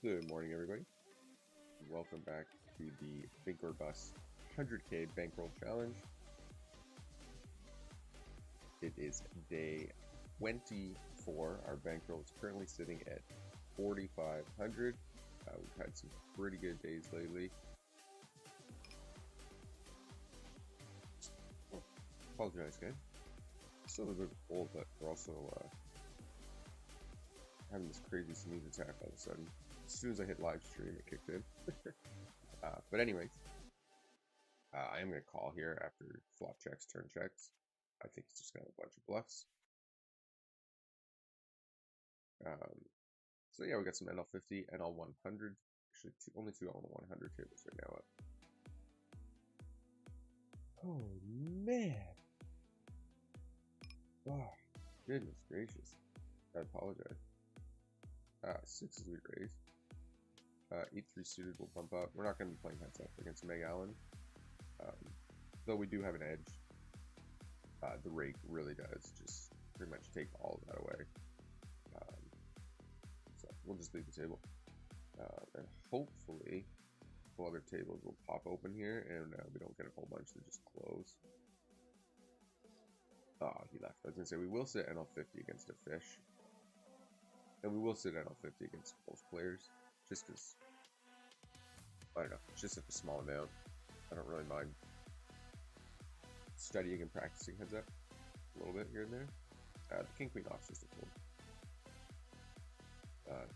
Good morning, everybody. Welcome back to the Bink or Bust 100K Bankroll Challenge. It is day 24. Our bankroll is currently sitting at 4,500. We've had some pretty good days lately. Oh, apologize, guys. Still a bit cold, but we're also having this crazy sneeze attack all of a sudden. As soon as I hit live stream, it kicked in. But anyways, I am going to call here after flop checks, turn checks. I think he's just going to have a bunch of bluffs. So yeah, we got some NL50, NL100. Actually, only two NL100 tables right now up. Oh man! Oh, goodness gracious! I apologize. 6 we raise. 8-3 suited will bump up. We're not going to be playing heads up against Meg Allen, though we do have an edge. The rake really does just pretty much take all of that away. So we'll just leave the table. And hopefully, a couple other tables will pop open here, and we don't get a whole bunch that just close. Oh, he left. I was going to say, we will sit NL50 against a fish. And we will sit NL50 against most players, just because, I don't know, it's just a small amount. I don't really mind studying and practicing heads up a little bit here and there. The king queen off's just a fold.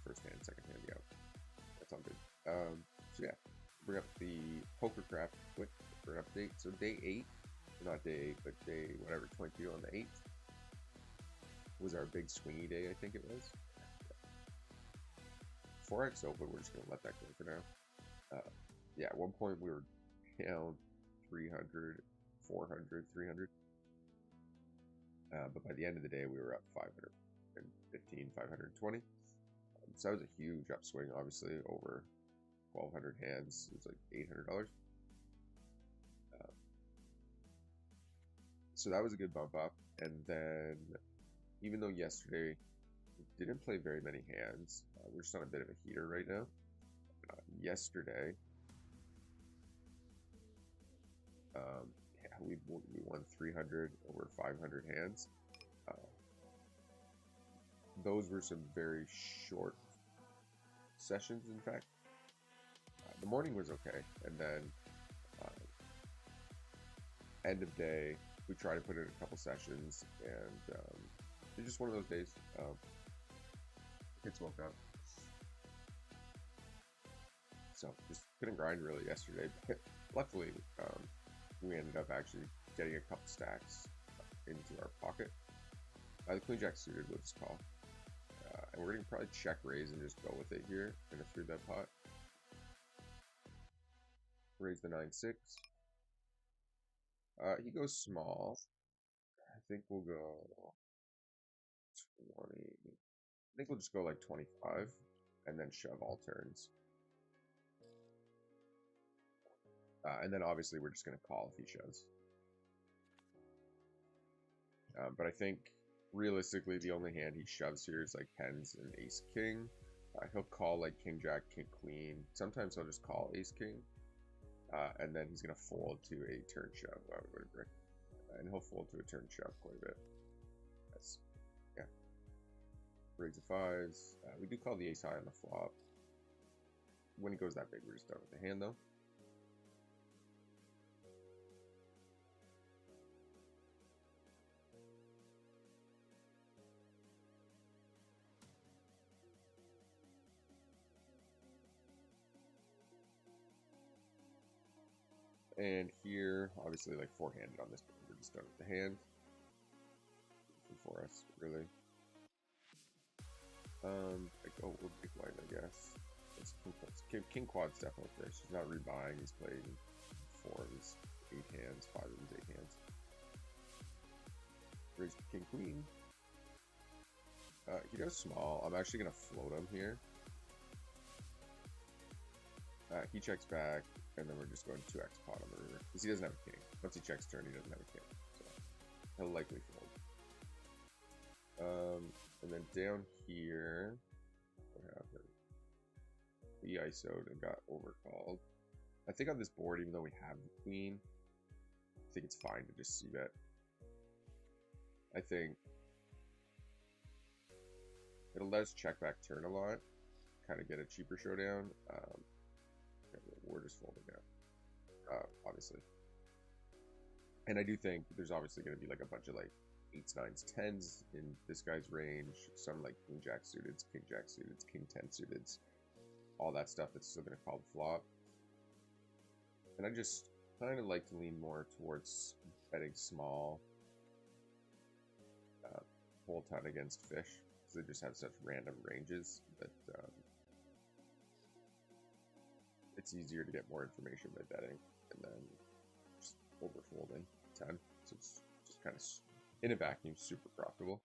First hand, second hand, yeah, that's all good. So yeah, bring up the poker crap quick for an update. So day 8, not day 8, but day whatever, 22 on the 8th was our big swingy day, I think it was. 4x open, we're just gonna let that go for now. Yeah, at one point we were down 300, 400, 300. But by the end of the day, we were up 515, 520. So that was a huge upswing, obviously, over 1,200 hands. It was like $800. So that was a good bump up. And then, even though yesterday we didn't play very many hands, we're just on a bit of a heater right now. Yesterday, yeah, we won 300 over 500 hands. Those were some very short sessions, in fact. The morning was okay, and then end of day, we tried to put in a couple sessions, and it's just one of those days. Kids woke up. So just couldn't grind really yesterday, but luckily we ended up actually getting a couple stacks into our pocket. The queen jack suited we'll just call. And we're going to probably check raise and just go with it here in a 3-bet pot. Raise the 9-6. He goes small. I think we'll go 20. I think we'll just go like 25 and then shove all turns. And then obviously we're just going to call if he shoves. But I think realistically the only hand he shoves here is like tens and ace king. He'll call like king jack, king queen. Sometimes he'll just call ace king. And then he's going to fold to a turn shove. And he'll fold to a turn shove quite a bit. That's, yeah. Raise of 5s. We do call the ace high on the flop. When he goes that big, we're just done with the hand though. And here, obviously, like four-handed on this, we're just done with the hand. For us, really. Like, oh, we're big blind, I guess. It's king quad's definitely first. He's not rebuying. He's playing 4 of his 8 hands, 5 of his 8 hands. Raise the king queen. He goes small. I'm actually gonna float him here. He checks back, and then we're just going 2x pot on the river because he doesn't have a king. Once he checks turn, he doesn't have a king, so he'll likely fold. And then down here, what happened? We ISO'd and got overcalled. I think on this board, even though we have the queen, I think it's fine to just c-bet. I think it'll let us check back turn a lot, kind of get a cheaper showdown. We're just folding now, obviously. And I do think there's obviously going to be like a bunch of like 8s, 9s, 10s in this guy's range. Some like king jack suited, king jack suited, king 10 suited, all that stuff that's still going to call the flop. And I just kind of like to lean more towards betting small, full ton against fish, because they just have such random ranges that it's easier to get more information by betting and then just overfolding 10. So it's just kind of in a vacuum super profitable.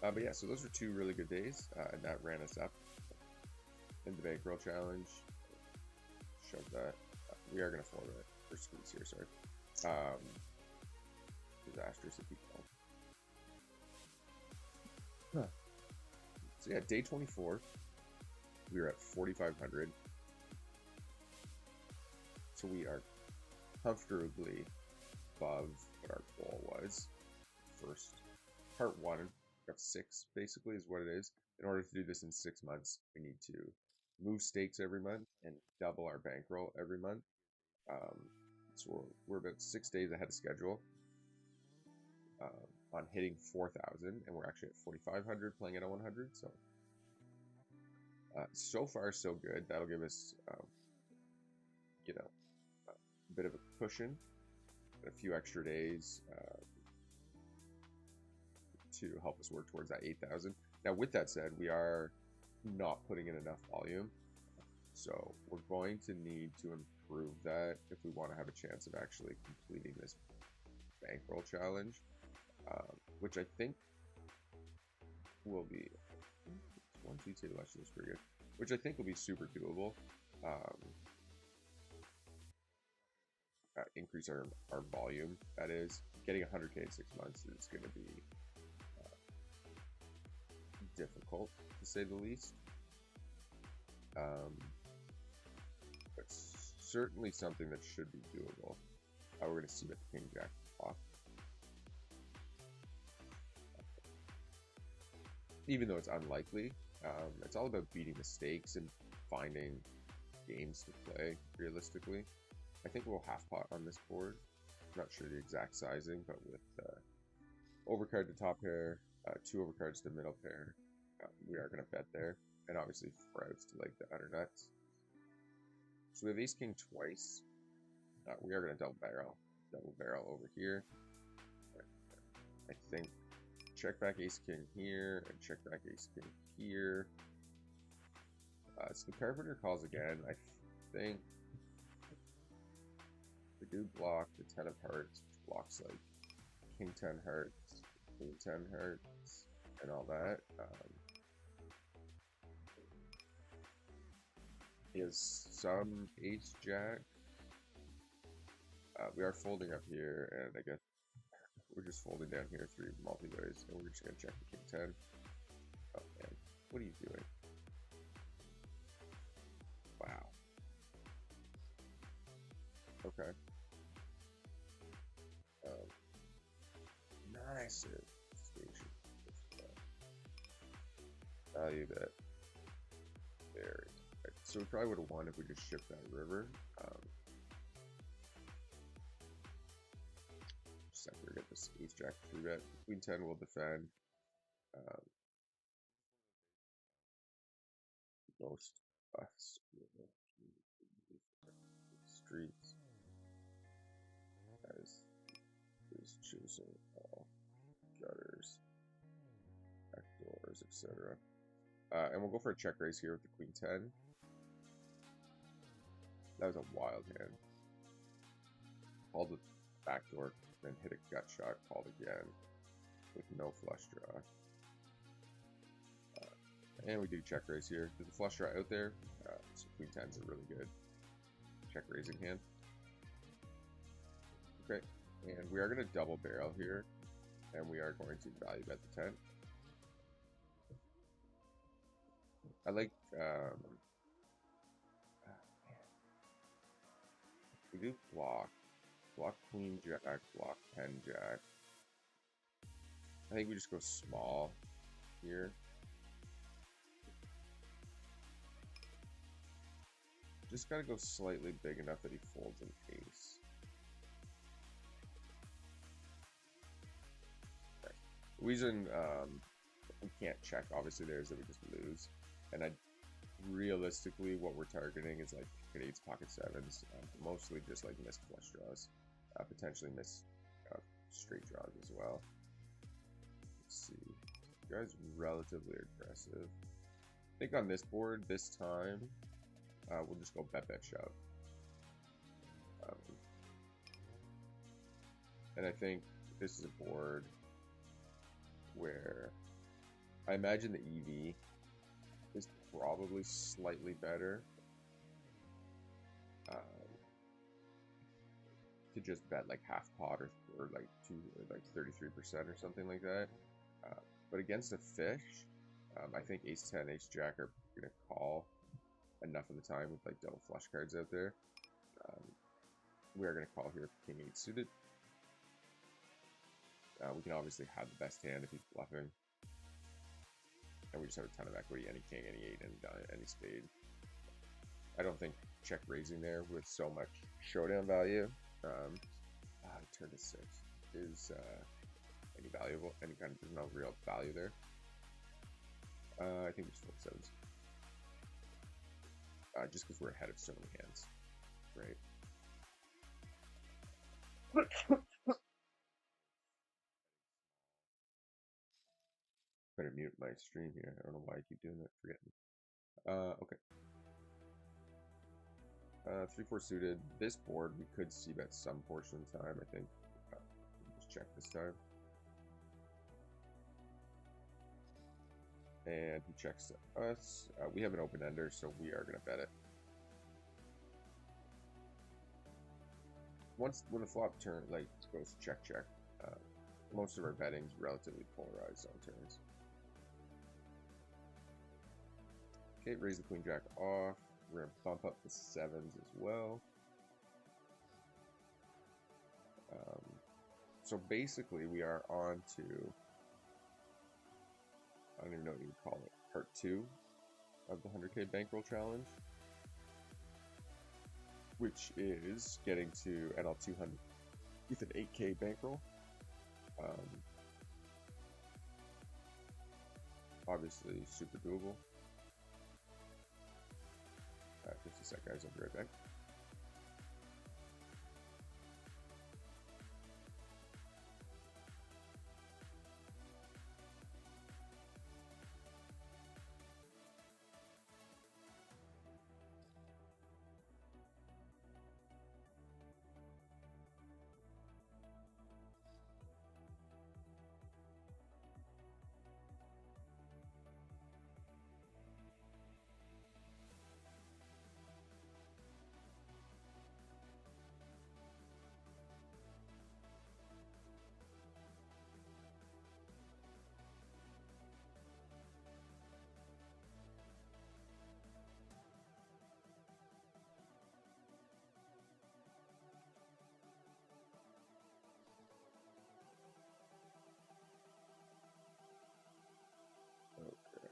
But yeah, so those were 2 really good days, and that ran us up in the bankroll challenge. Showed that we are going to fold it or squeeze here. Sorry, disastrous if you call. Huh. So yeah, day 24, we were at 4,500. So we are comfortably above what our goal was. First, part 1 of 6 basically is what it is. In order to do this in 6 months, we need to move stakes every month and double our bankroll every month. So we're about 6 days ahead of schedule on hitting 4,000, and we're actually at 4,500 playing at a 100. So so far so good. That'll give us you know, a bit of a cushion, a few extra days to help us work towards that 8,000. Now, with that said, we are not putting in enough volume, so we're going to need to improve that if we want to have a chance of actually completing this bankroll challenge, which I think will be 1, 2, 2. Actually, that's pretty good. Which I think will be super doable. Increase our volume. That is, getting 100K in 6 months is going to be difficult, to say the least. But certainly something that should be doable. We're going to see what the king jack off. Even though it's unlikely, it's all about beating the stakes and finding games to play realistically. I think we'll half pot on this board. Not sure the exact sizing, but with overcard to top pair, 2 overcards to middle pair, we are going to bet there. And obviously frauds to like the under nuts. So we have ace king twice. We are going to double barrel over here. I think check back ace king here and check back ace king here. So the carpenter calls again. I think we do block the 10 of hearts, which blocks like king 10 hearts, queen 10 hearts, and all that. He has some ace jack. We are folding up here, and I guess we're just folding down here 3 multi-ways, and we're just going to check the king 10. Oh man, what are you doing? Wow. Okay. Nice station. Value that. There. Right. So we probably would have won if we just shipped that river. Just after we get this ace jack 3-bet. Queen 10 will defend. Most us streets as is choosing all gutters, back doors, etc. And we'll go for a check raise here with the queen 10. That was a wild hand. Called the back door, then hit a gut shot, called again with no flush draw. And we do check raise here. There's a flush draw out there, so queen 10 is a really good check raising hand. Okay, and we are going to double barrel here, and we are going to value bet the 10. I like We do block. Block queen jack, block 10 jack. I think we just go small here. Just gotta go slightly big enough that he folds an ace. Okay. The reason we can't check, obviously, there is that we just lose. And realistically, what we're targeting is like pocket eights, pocket sevens, mostly just like missed flush draws, potentially missed straight draws as well. Let's see, this guy's relatively aggressive. I think on this board this time, we'll just go bet shove. And I think this is a board where I imagine the EV is probably slightly better to just bet like half pot or like 33% or something like that. But against a fish, I think ace 10, ace jack are gonna call enough of the time with like double flush cards out there. We are gonna call here king 8 suited. We can obviously have the best hand if he's bluffing. And we just have a ton of equity, any king, any 8, any spade. I don't think check raising there with so much showdown value, turn to 6, is any valuable, there's no real value there. I think we just fold sevens. Just because we're ahead of so many hands, right? Better mute my stream here. I don't know why I keep doing that. Forget me. Okay. 3-4 suited. This board we could see bet some portion of the time. I think. Just check this time. And he checks us. We have an open ender, so we are gonna bet it. When the flop turn goes check, most of our betting's relatively polarized on turns. Okay, raise the queen jack off. We're gonna bump up the sevens as well. So basically, we are on to, I don't even know what you would call it, part 2 of the 100K bankroll challenge, which is getting to NL 200 with an 8K bankroll. Obviously, super doable. Just a sec, guys. I'll be right back.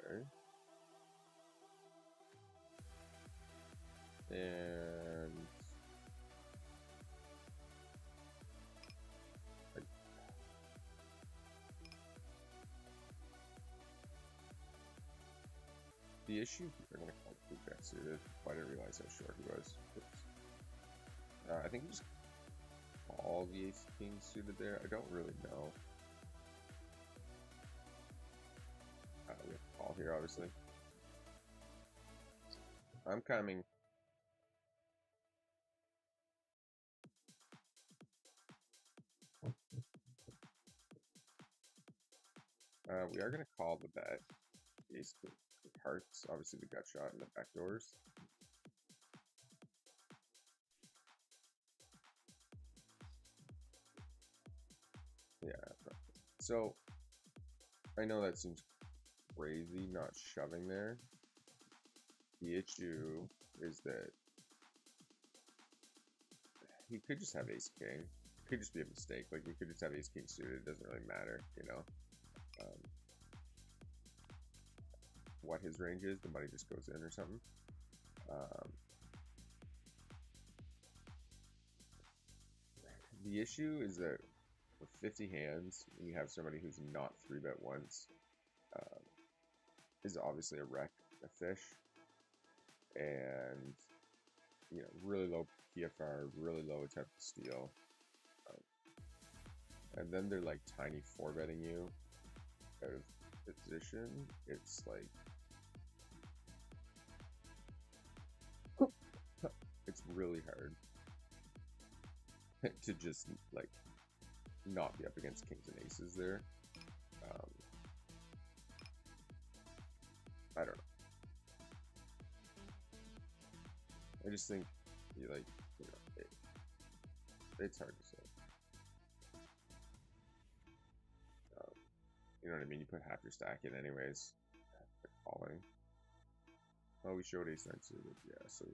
Okay. And the issue, we're going to call blue jack suited. I didn't realize how short he was. I think we just call the ace king suited there. I don't really know. We have to call here, obviously. I'm coming. We are going to call the bet. Ace of hearts, obviously the gut shot and the back doors. Yeah. So I know that seems crazy not shoving there. The issue is that he could just have ace king. It could just be a mistake. Like, we could just have ace king suited. It doesn't really matter, you know. What his range is, the money just goes in or something. The issue is that with 50 hands, we have somebody who's not 3-bet once. Is obviously a wreck, a fish, and you know, really low PFR, really low attempt to steal, and then they're like tiny 4-betting you out of position. It's like it's really hard to just like not be up against kings and aces there. I don't know. I just think you like, you know, it's hard to say. You know what I mean? You put half your stack in anyways. Calling. Oh, we showed ace 9 suited. Yeah, so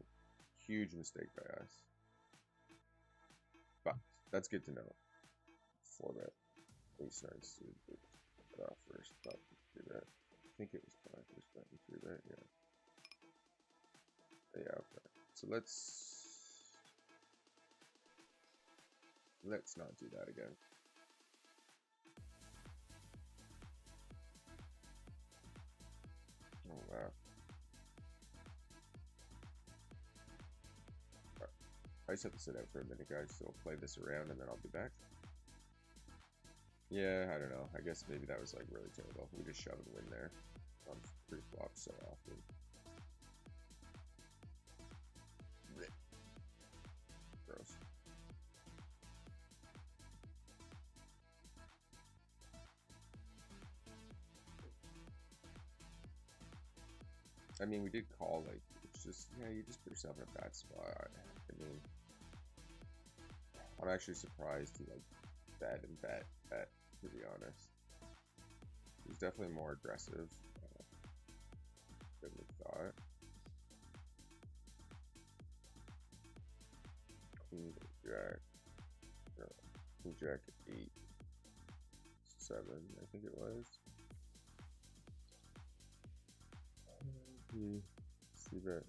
huge mistake by us. But that's good to know. 4-bet ace 9 suited. Put off first. Top 3-bet. I think it was probably first bet and 3-bet. Yeah. Yeah. Okay. So let's not do that again. Oh wow. I just have to sit out for a minute, guys, so I'll play this around and then I'll be back. Yeah, I don't know. I guess maybe that was like really terrible. We just shove and win there on pre-flop so often. Gross. I mean, we did call, like, it's just, yeah, you just put yourself in a bad spot. I mean, I'm actually surprised he, like, bet, to be honest. He's definitely more aggressive than we thought. Queen Jack. No, Queen Jack 8, 7, I think it was. See that.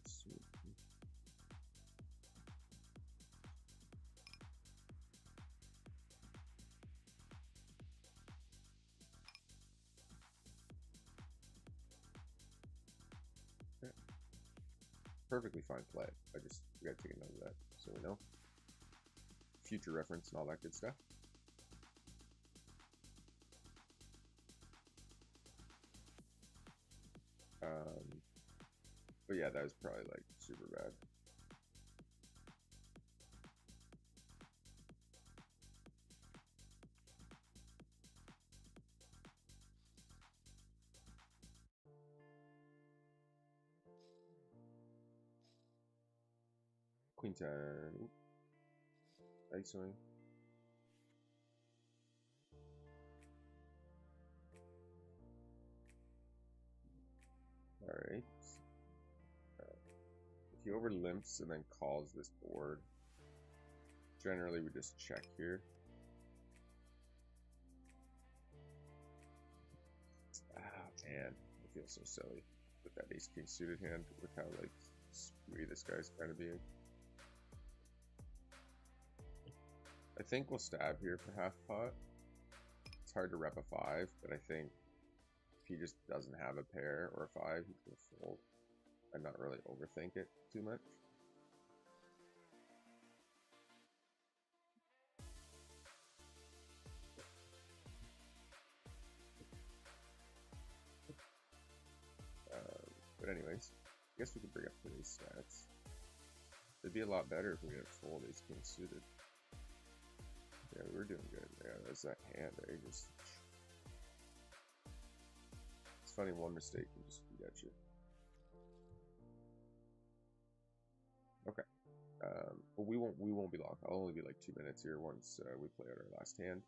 Yeah. Perfectly fine play. We gotta take a note of that so we know. Future reference and all that good stuff. But yeah, that was probably like super bad. Queen 10. Ice swing. Alright. If he over limps and then calls this board, generally we just check here. Ah, man. I feel so silly with that ace king suited hand. Look how, like, screwy this guy's kind of being. I think we'll stab here for half pot. It's hard to rep a 5, but I think if he just doesn't have a pair or a 5, he can fold and not really overthink it too much. But anyways, I guess we could bring up today's stats. It'd be a lot better if we had fold ace king suited. Yeah, we were doing good. Yeah, there's that hand. It's funny, one mistake can just get you. Okay. But we won't be long. I'll only be like 2 minutes here once we play out our last hand.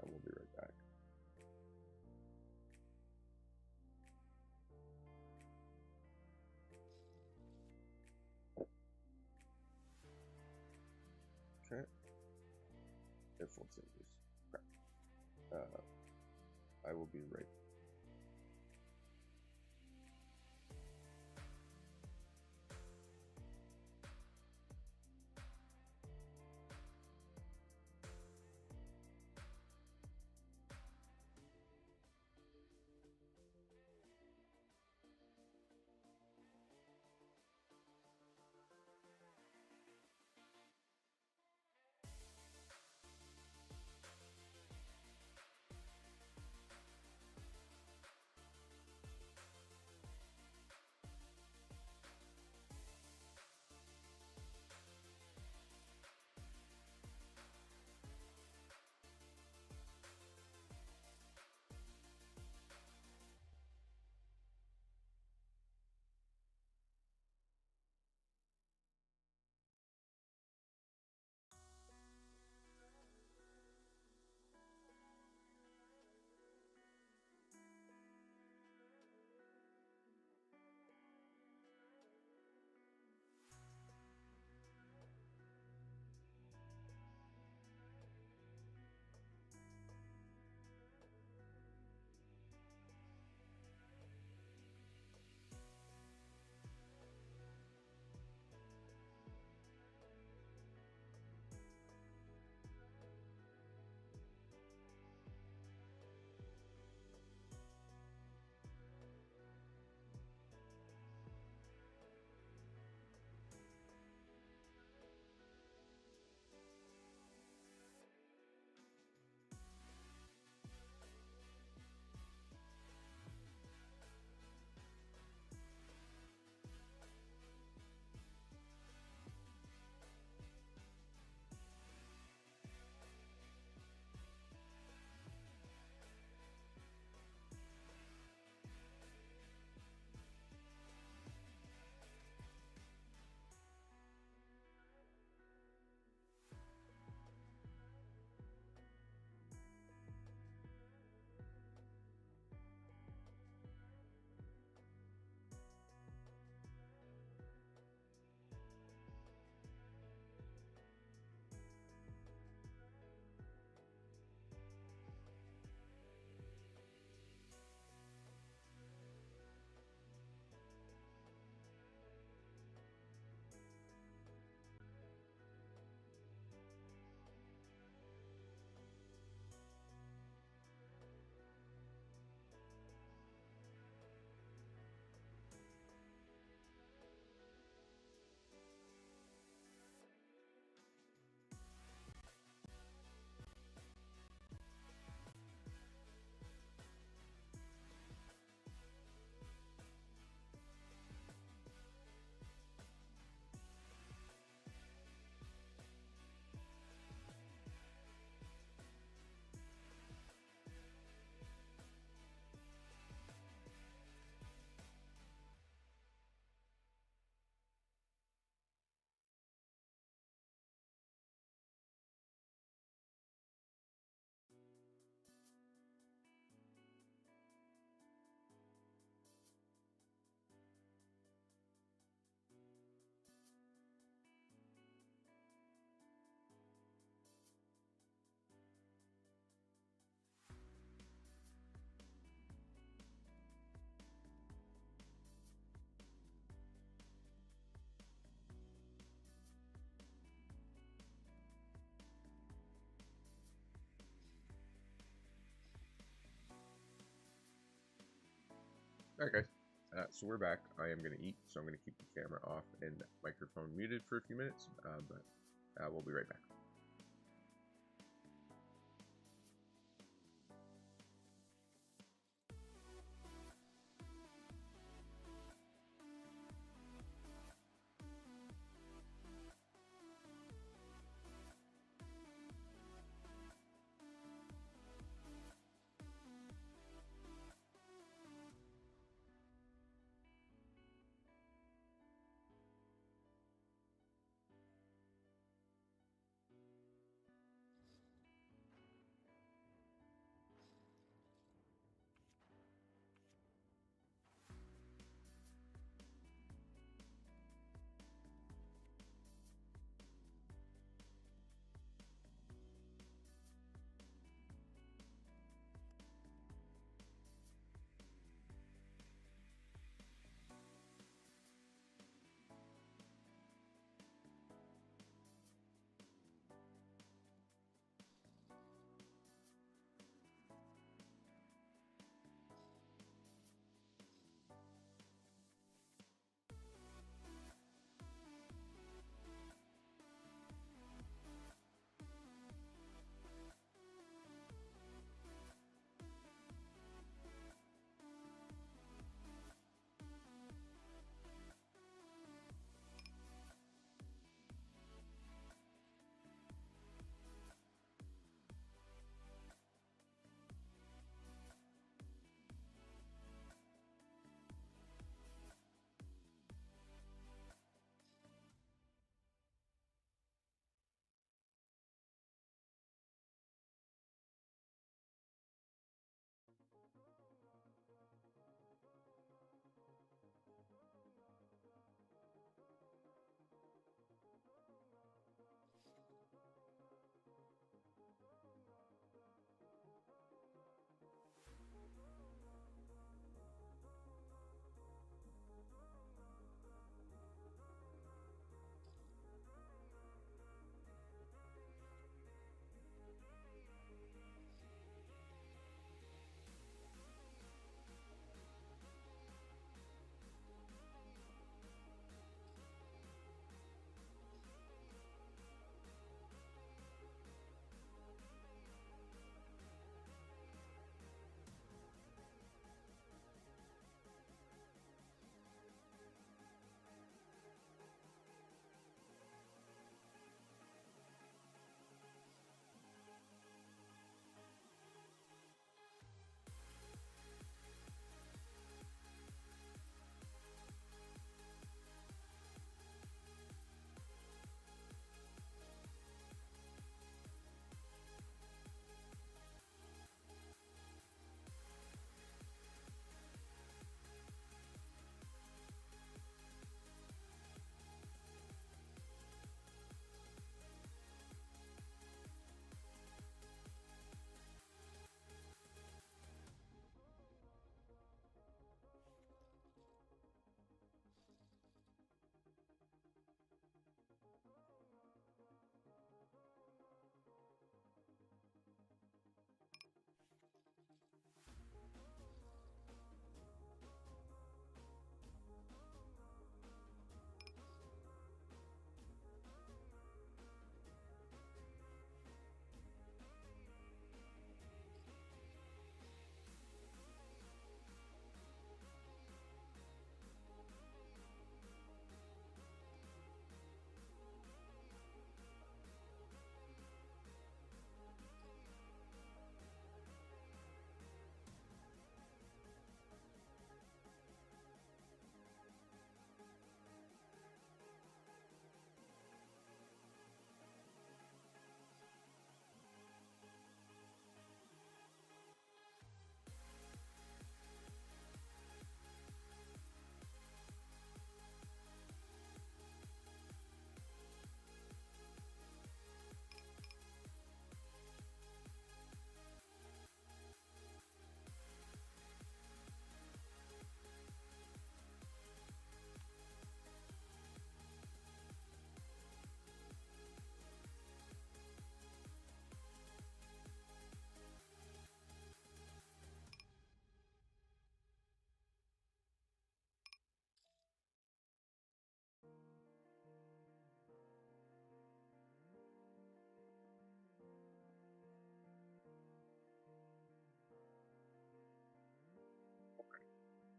We'll be right back. It folds in loose. Crap. I will be right. Alright guys, so we're back. I am going to eat, so I'm going to keep the camera off and microphone muted for a few minutes, but we'll be right back.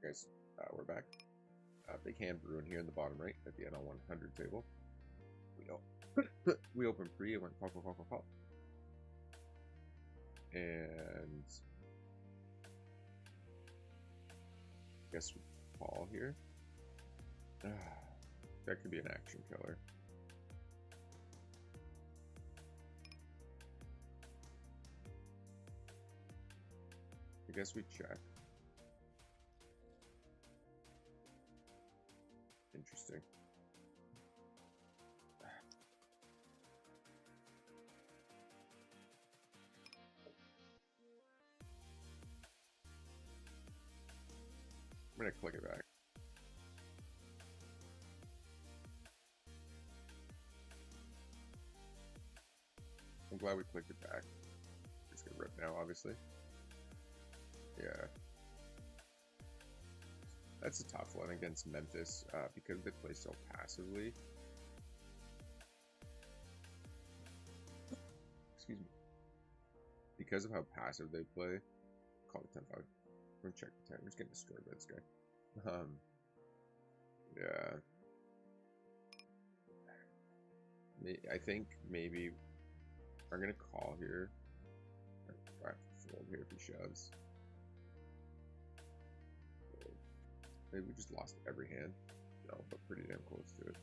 guys, we're back. Big hand Bruin here in the bottom right at the NL 100 table. We opened pre and went call. And I guess we call here. That could be an action killer. I guess we check. Interesting. I'm gonna click it back. I'm glad we clicked it back. It's gonna rip now, obviously. Yeah. That's a tough one against Memphis because they play so passively. Excuse me. Because of how passive they play. Call it 10-5. I'm gonna check the 10. We're just getting destroyed by this guy. Yeah. I think maybe I'm gonna call here. I have to fold here if he shoves. Maybe we just lost every hand. No, but pretty damn close to it.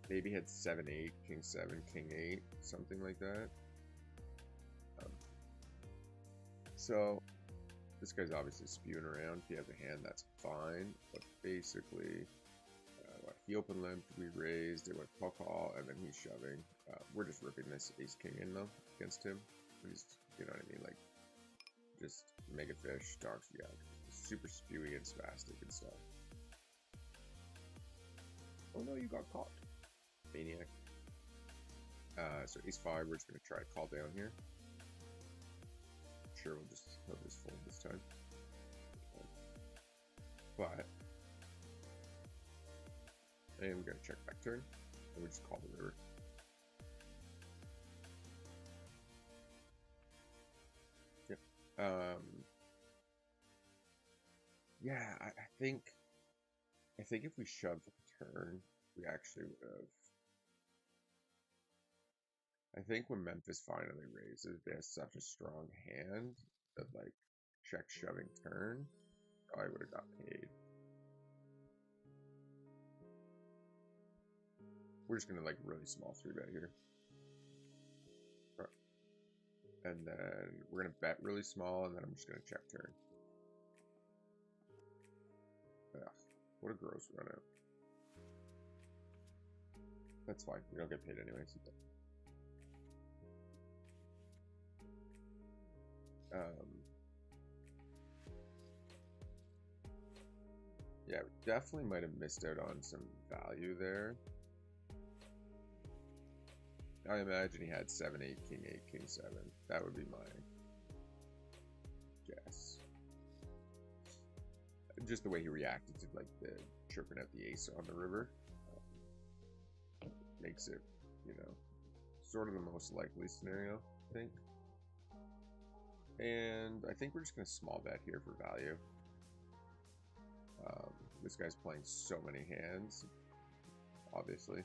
Maybe had 7-8, King 7, King 8, something like that. So this guy's obviously spewing around. If he has a hand, that's fine. But basically, he open limped, we raised, it went call, and then he's shoving. We're just ripping this ace king in though against him. He's, you know what I mean, like just mega fish, dogs, yeah, super spewy and spastic and stuff. Oh no, you got caught, maniac. So ace 5, we're just gonna try to call down here. Sure, we'll just fold this time. But and we're gonna check back turn, and we just call the river. Yep. Yeah, I think if we shoved the turn, we actually would have. I think when Memphis finally raises, they have such a strong hand that like check shoving turn, I would have got paid. We're just gonna like really small 3-bet here. And then we're gonna bet really small, and then I'm just gonna check turn. Ugh, what a gross run out. That's fine, we don't get paid anyways. Yeah, we definitely might have missed out on some value there. I imagine he had 7-8, King 8, King 7. That would be my guess. Just the way he reacted to like the chirping at the ace on the river makes it, you know, sort of the most likely scenario, I think. And I think we're just going to small bet here for value. This guy's playing so many hands, obviously.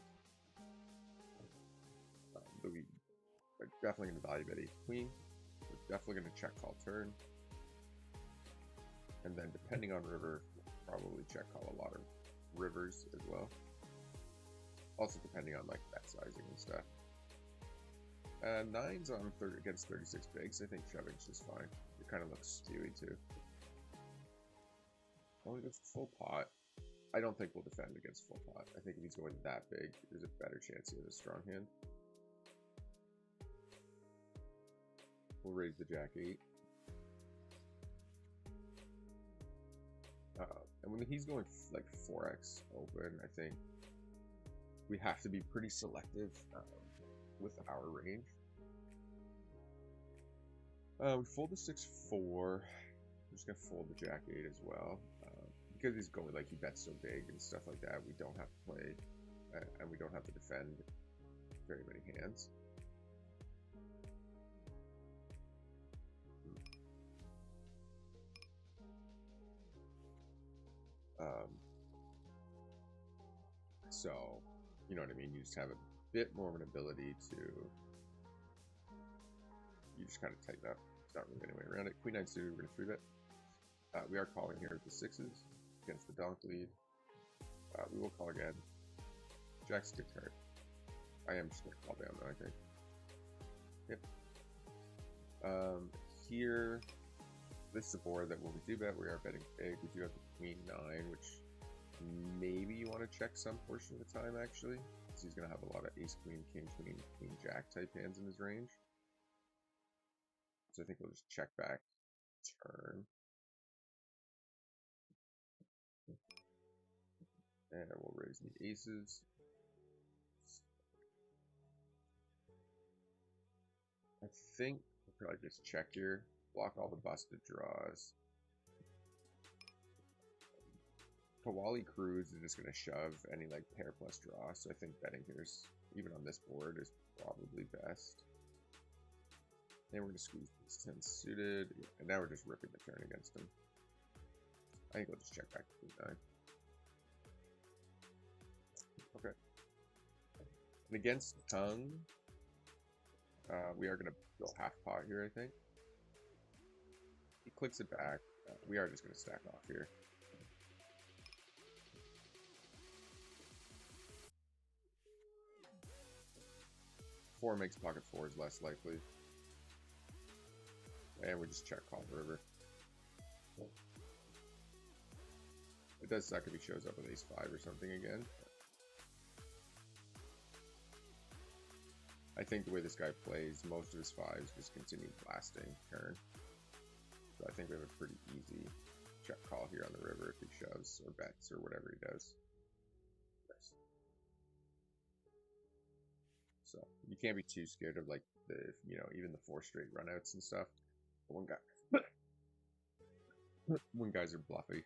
But we are definitely going to value bet ace queen. We're definitely going to check call turn. And then depending on river, we'll probably check call a lot of rivers as well. Also depending on like bet sizing and stuff. 9s on against 36 bigs, I think shoving's just fine. It kind of looks spewy too. Oh, he goes full pot. I don't think we'll defend against full pot. I think if he's going that big, there's a better chance he has a strong hand. We'll raise the jack 8. And when he's going like 4x open, I think we have to be pretty selective with our range. We fold the 6-4. We're just gonna fold the jack 8 as well. Because he's going like he bets so big and stuff like that, we don't have to play and we don't have to defend very many hands. So, you know what I mean? You just have a bit more of an ability to, you just kind of tighten up. It's not really any way around it. Queen 9 suited, we're going to 3-bet. We are calling here with the 6s against the donk lead. We will call again. Jack's a good card. I am just going to call down though, I think. Yep. Here, this is a board that when we do bet, we are betting big. We do have the Queen 9, which maybe you want to check some portion of the time, actually. Because he's going to have a lot of Ace, Queen, King, Queen, Queen, Jack type hands in his range. So I think we'll just check back turn. And we'll raise the aces. I think we'll probably just check here. Block all the busted draws. Kawali Cruise is just going to shove any like pair plus draw, so I think betting here is, even on this board, is probably best. And we're going to squeeze these 10 suited, and now we're just ripping the turn against him. I think we'll just check back to Queen 9. Okay. And against tongue, we are going to go half pot here, I think. He clicks it back. We are just going to stack off here. Four makes pocket fours less likely. And we just check call the river. It does suck if he shows up with ace 5 or something again. I think the way this guy plays, most of his 5s just continue blasting turn. So I think we have a pretty easy check call here on the river if he shoves or bets or whatever he does. Yes. So you can't be too scared of like the, you know, even the 4 straight runouts and stuff. But when guys are bluffy,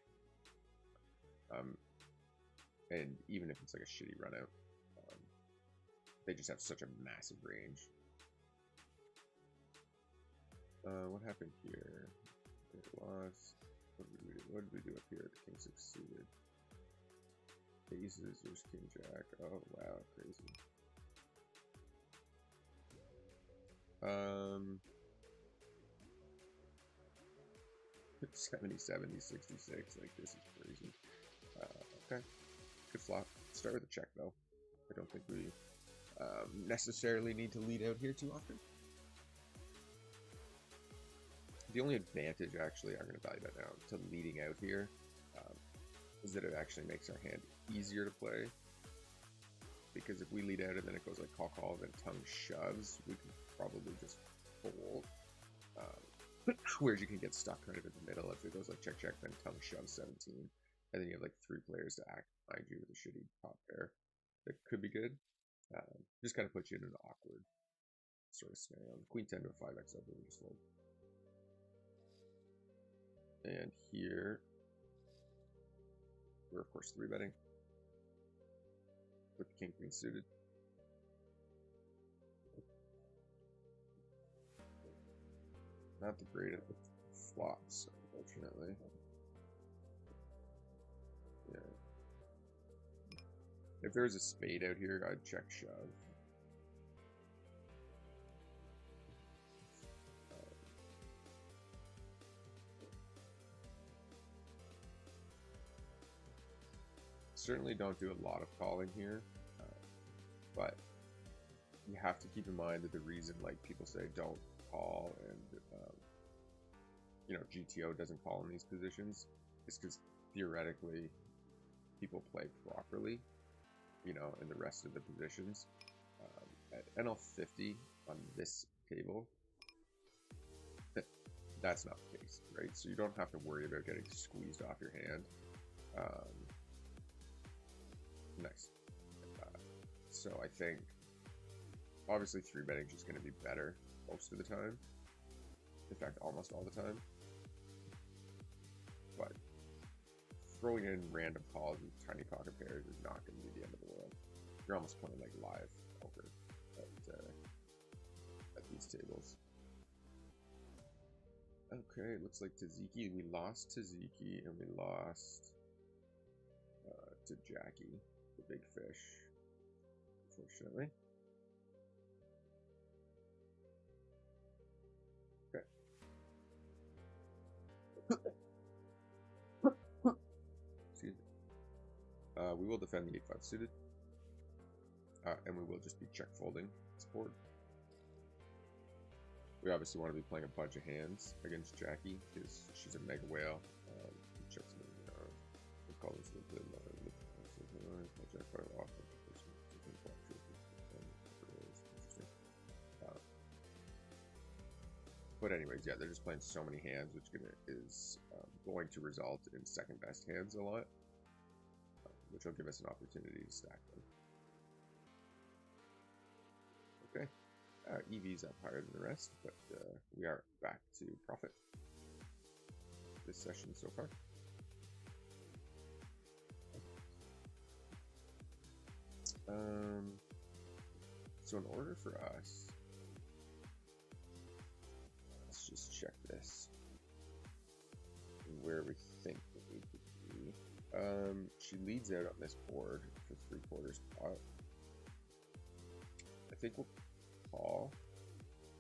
and even if it's like a shitty runout, they just have such a massive range. What happened here? It lost. What did we do up here? The King 6 suited. Aces, there's King Jack. Oh wow, crazy. 70, 70, 66. Like this is crazy. Okay, good flop. Start with a check though. I don't think we necessarily need to lead out here too often. The only advantage, actually, I'm going to value that now, to leading out here, is that it actually makes our hand easier to play. Because if we lead out and then it goes like call, then tongue shoves, we can probably just fold. Whereas you can get stuck kind of in the middle if it goes like check, then tongue shoves 17. And then you have like 3 players to act behind you with a shitty top pair. That could be good. Just kind of puts you in an awkward sort of scenario. Queen 10 to a 5x over, we just fold. And here, we're of course 3-betting with the King Queen suited. Not the greatest flops, unfortunately. Yeah. If there was a spade out here, I'd check shove. Certainly don't do a lot of calling here, but you have to keep in mind that the reason like people say don't call and you know, GTO doesn't call in these positions is because theoretically people play properly, you know, in the rest of the positions. At NL50 on this table, that's not the case, right? So you don't have to worry about getting squeezed off your hand. Nice. So I think obviously 3-betting is just going to be better most of the time. In fact, almost all the time. But throwing in random calls with tiny pocket pairs is not going to be the end of the world. You're almost playing like live poker at these tables. Okay, looks like Taziki. We lost Taziki and we lost to Jackie, the big fish, unfortunately. Okay. Excuse me. We will defend the 8-5 suited. And we will just be check folding this board. We obviously want to be playing a bunch of hands against Jackie because she's a mega whale. Checks me, we call this but anyways, yeah, they're just playing so many hands, which is going to result in second best hands a lot, which will give us an opportunity to stack them. Okay, EV's up higher than the rest, but we are back to profit this session so far. So in order for us, let's just check this where we think we need to be. She leads out on this board for 3/4 pot. I think we'll call.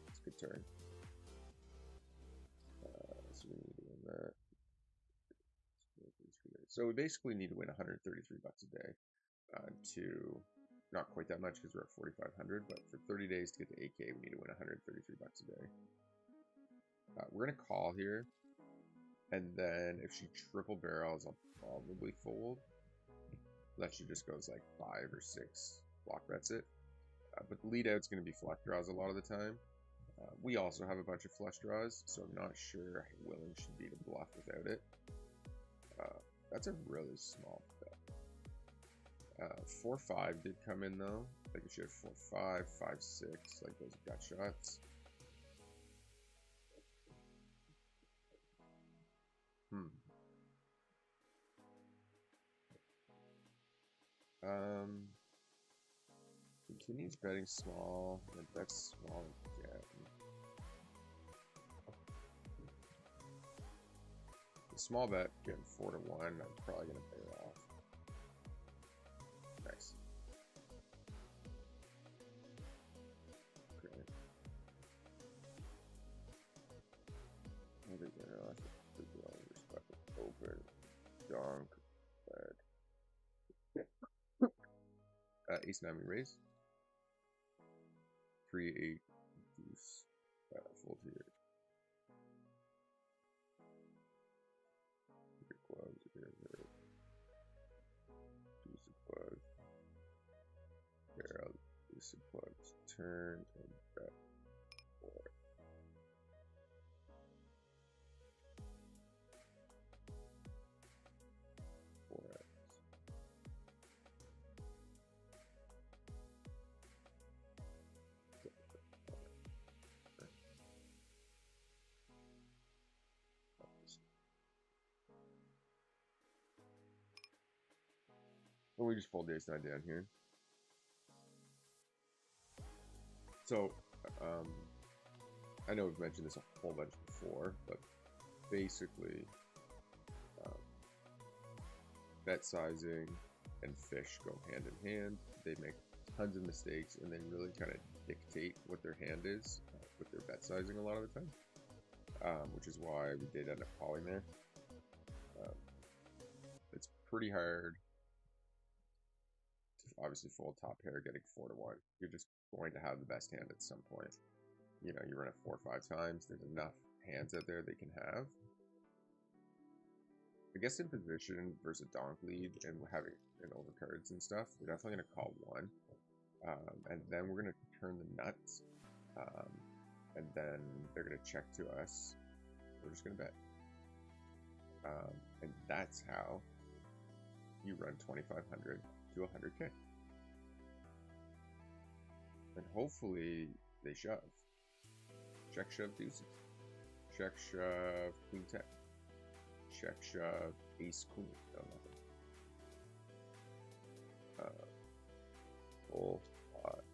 It's a good turn. So we need to win that. So we basically need to win 133 bucks a day to, not quite that much because we're at 4,500, but for 30 days to get to 8K, we need to win 133 bucks a day. We're going to call here, and then if she triple barrels, I'll probably fold. Unless she just goes like 5 or 6 block bets it. But the lead out's going to be flush draws a lot of the time. We also have a bunch of flush draws, so I'm not sure how willing she'd be to bluff without it. That's a really small bet. 4-5 did come in though. Like if she had 4-5, 5-6, like those gut shots. Continues betting small, and bets small again. The small bet getting 4-1, I'm probably gonna pay it off. Nice. Okay. I think they're off. Open. Donk. Ace-9 we raise. 3-8 deuce. Fold here. Clubs here. Deuce of clubs. Barrel. Deuce of clubs. Turn and bet. 4. And we just fold the ace-9 down here. So, I know we've mentioned this a whole bunch before, but basically, bet sizing and fish go hand in hand. They make tons of mistakes and they really kind of dictate what their hand is with their bet sizing a lot of the time, which is why we did end up calling there. It's pretty hard to obviously fold top pair getting 4-1. You're just going to have the best hand at some point. You know, you run it 4 or 5 times. There's enough hands out there they can have. I guess in position versus a donk lead and having an overcards and stuff, we're definitely going to call 1. And then we're going to turn the nuts. And then they're going to check to us. We're just going to bet. And that's how you run 2,500 to 100K. And hopefully they shove. Check, shove, deuces. Check, shove, queen, 10. Check, shove, ace, queen. No, nothing. Full pot.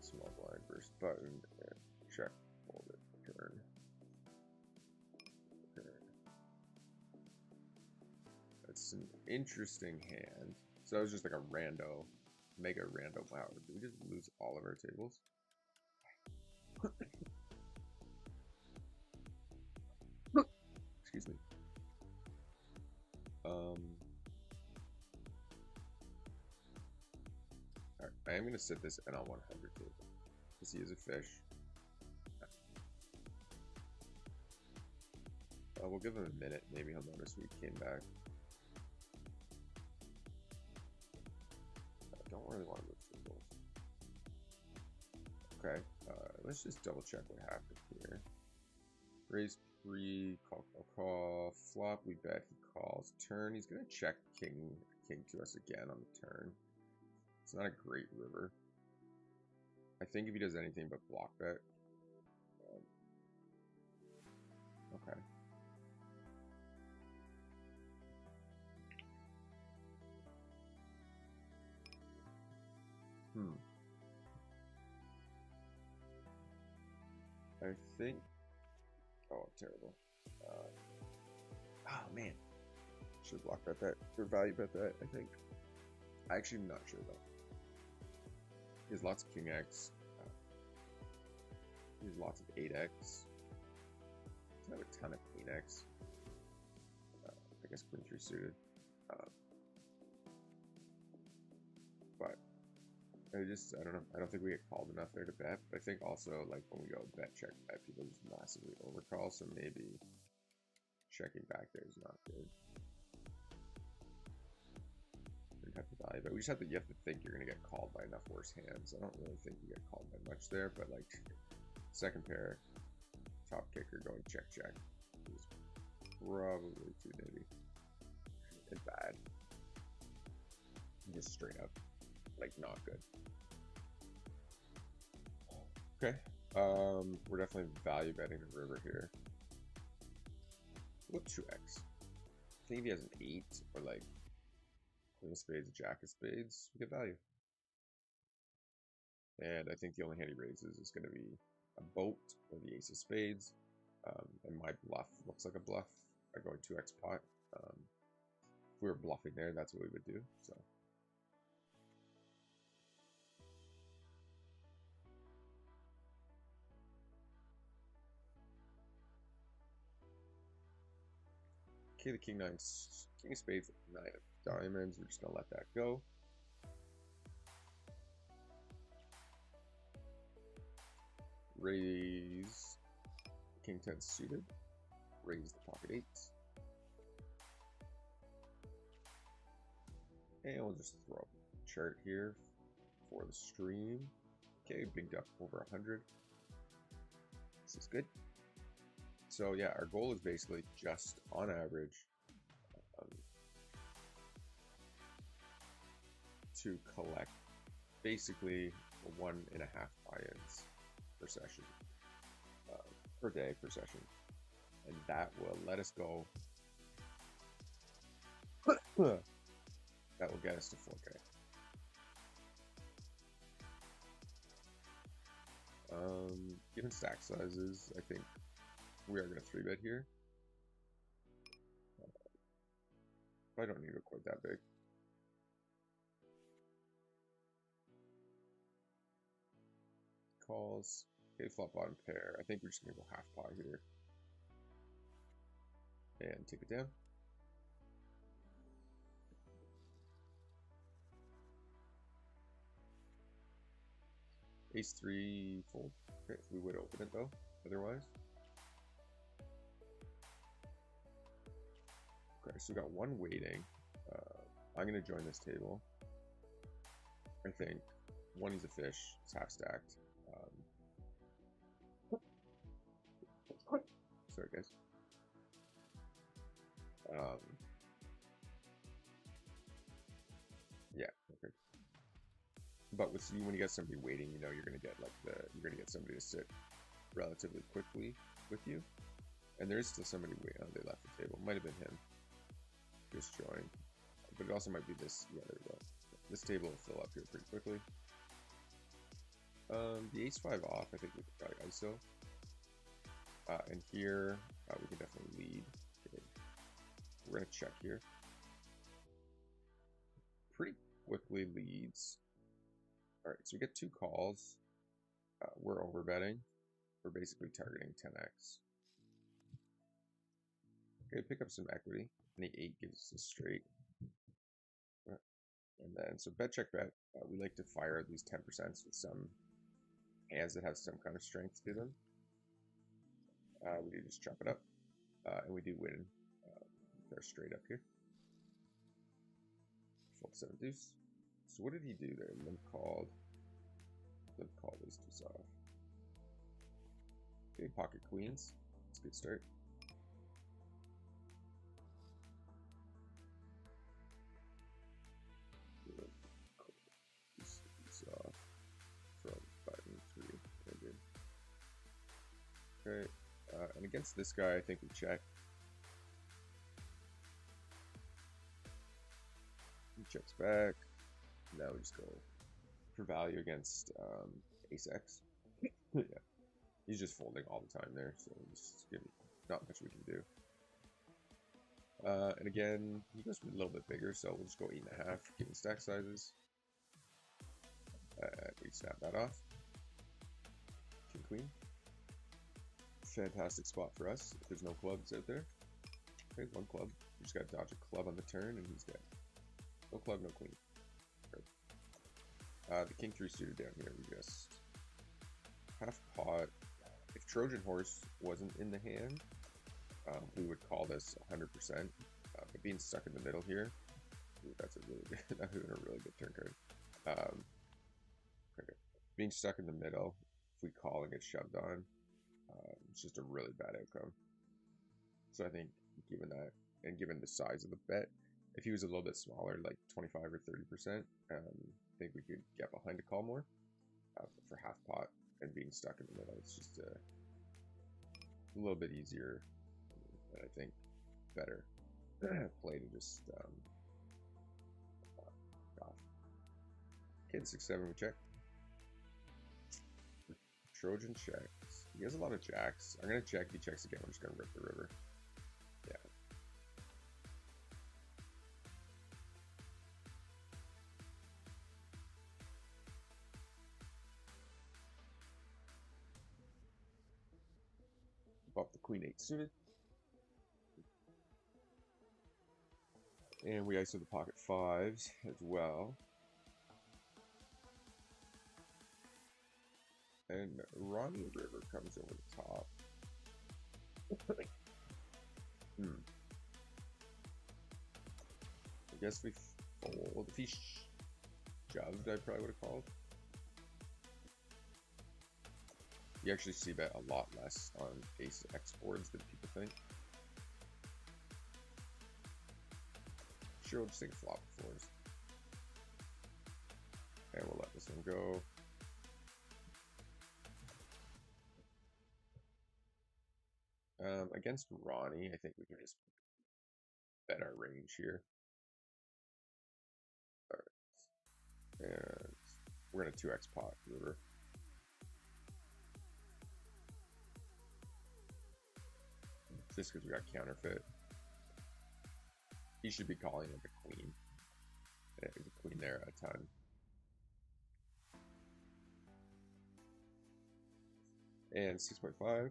Small blind versus button. And check, fold it, turn. It's an interesting hand. So that was just like a rando, mega rando. Wow, did we just lose all of our tables? Excuse me. Alright, I am going to set this NL 100 table because he is a fish. We'll give him a minute. Maybe he'll notice we came back. I don't really want to move tables. Okay, let's just double check what happened here. Raise pre, call, flop, we bet, he calls. Turn, he's gonna check king to us again on the turn. It's not a great river. I think if he does anything but block bet. Okay. I think. Oh, terrible. Oh man, should block bet that or value bet that. I think. I actually am not sure though. He has lots of king X. He has lots of 8x. Doesn't have a ton of queen X. I guess queen 3 suited. But I don't know. I don't think we get called enough there to bet. But I think also, like, when we go bet check bet, people just massively overcall. So maybe checking back there is not good. We have to value, but we just have to. You have to think you're gonna get called by enough worse hands. I don't really think you get called by much there, but like second pair, top kicker going check check is probably too nitty and bad. Just straight up, like not good. Okay, we're definitely value betting the river here. What 2x? I think if he has an 8 or like queen of spades, jack of spades, we get value. And I think the only hand he raises is going to be a boat or the ace of spades. And my bluff looks like a bluff. I go 2x pot. If we were bluffing there, that's what we would do. So. Okay, the king of spades, 9 of diamonds. We're just gonna let that go. Raise king 10 suited. Raise the pocket 8s. And we'll just throw a chart here for the stream. Okay, binked up over 100. This is good. So yeah, our goal is basically just on average to collect basically 1.5 buy-ins per session, per day per session, and that will let us go. That will get us to 4K. Given stack sizes, I think we are going to 3-bet here. I don't need to go quite that big. Calls. Okay, flop bottom pair. I think we're just going to go half pot here. And take it down. Ace 3 fold. Okay, we would open it though, otherwise. Okay, so we got one waiting. I'm going to join this table. I think one is a fish. It's half stacked. Sorry, guys. Yeah, okay. But with you, when you get somebody waiting, you know you're gonna get like you're gonna get somebody to sit relatively quickly with you. And there is still somebody waiting. Oh, they left the table. Might have been him. Just joined. But it also might be this. Yeah, there we go. This table will fill up here pretty quickly. The ace 5 off, I think we could probably ISO. And here we can definitely lead. Okay. We're gonna check here. pretty quickly leads. All right, so we get 2 calls. We're over betting. We're basically targeting 10x. Okay, pick up some equity. And the 8 gives us a straight. And then, so bet, check, bet. We like to fire at least 10% with some hands that have some kind of strength to them. We do just chop it up. And we do win with our straight up here. Fold 7 deuce. So what did he do there? Limp called these deuce off. Okay, pocket queens. That's a good start. Deuce off from button 3. Very good. Okay, and against this guy, I think we check. He checks back. Now we just go for value against ace x. Yeah, he's just folding all the time there, so just not much we can do. And again, he goes a little bit bigger, so we'll just go 8.5, given stack sizes. We snap that off. King queen. Fantastic spot for us if there's no clubs out there. Okay, 1 club. We just got to dodge a club on the turn, and he's dead. No club, no queen. Right. The king 3 suited down here. We just half pot. If Trojan horse wasn't in the hand, we would call this 100%. But being stuck in the middle here, ooh, that's a really good. That would have been a really good turn card. Okay. Being stuck in the middle, if we call and get shoved on, it's just a really bad outcome. So I think, given that, and given the size of the bet, if he was a little bit smaller, like 25 or 30%, I think we could get behind a call more. For half pot and being stuck in the middle, it's just a little bit easier, and I think better play to just off. Okay, 6-7 we check. Trojan checks. He has a lot of jacks. I'm gonna check. He checks again. We're just gonna rip the river. Yeah. Pop the queen 8 suited. And we ISO the pocket 5s as well. And Ronnie River comes over the top. I guess we fold. If he shoved, I probably would have called. You actually see bet a lot less on ace X boards than people think. Sure, we'll just take a flop fours. And we'll let this one go. Against Ronnie, I think we can just bet our range here. Alright. And we're gonna 2x pot river. Just because we got counterfeit. He should be calling like a queen. Yeah, there's a queen there a ton. And 6.5.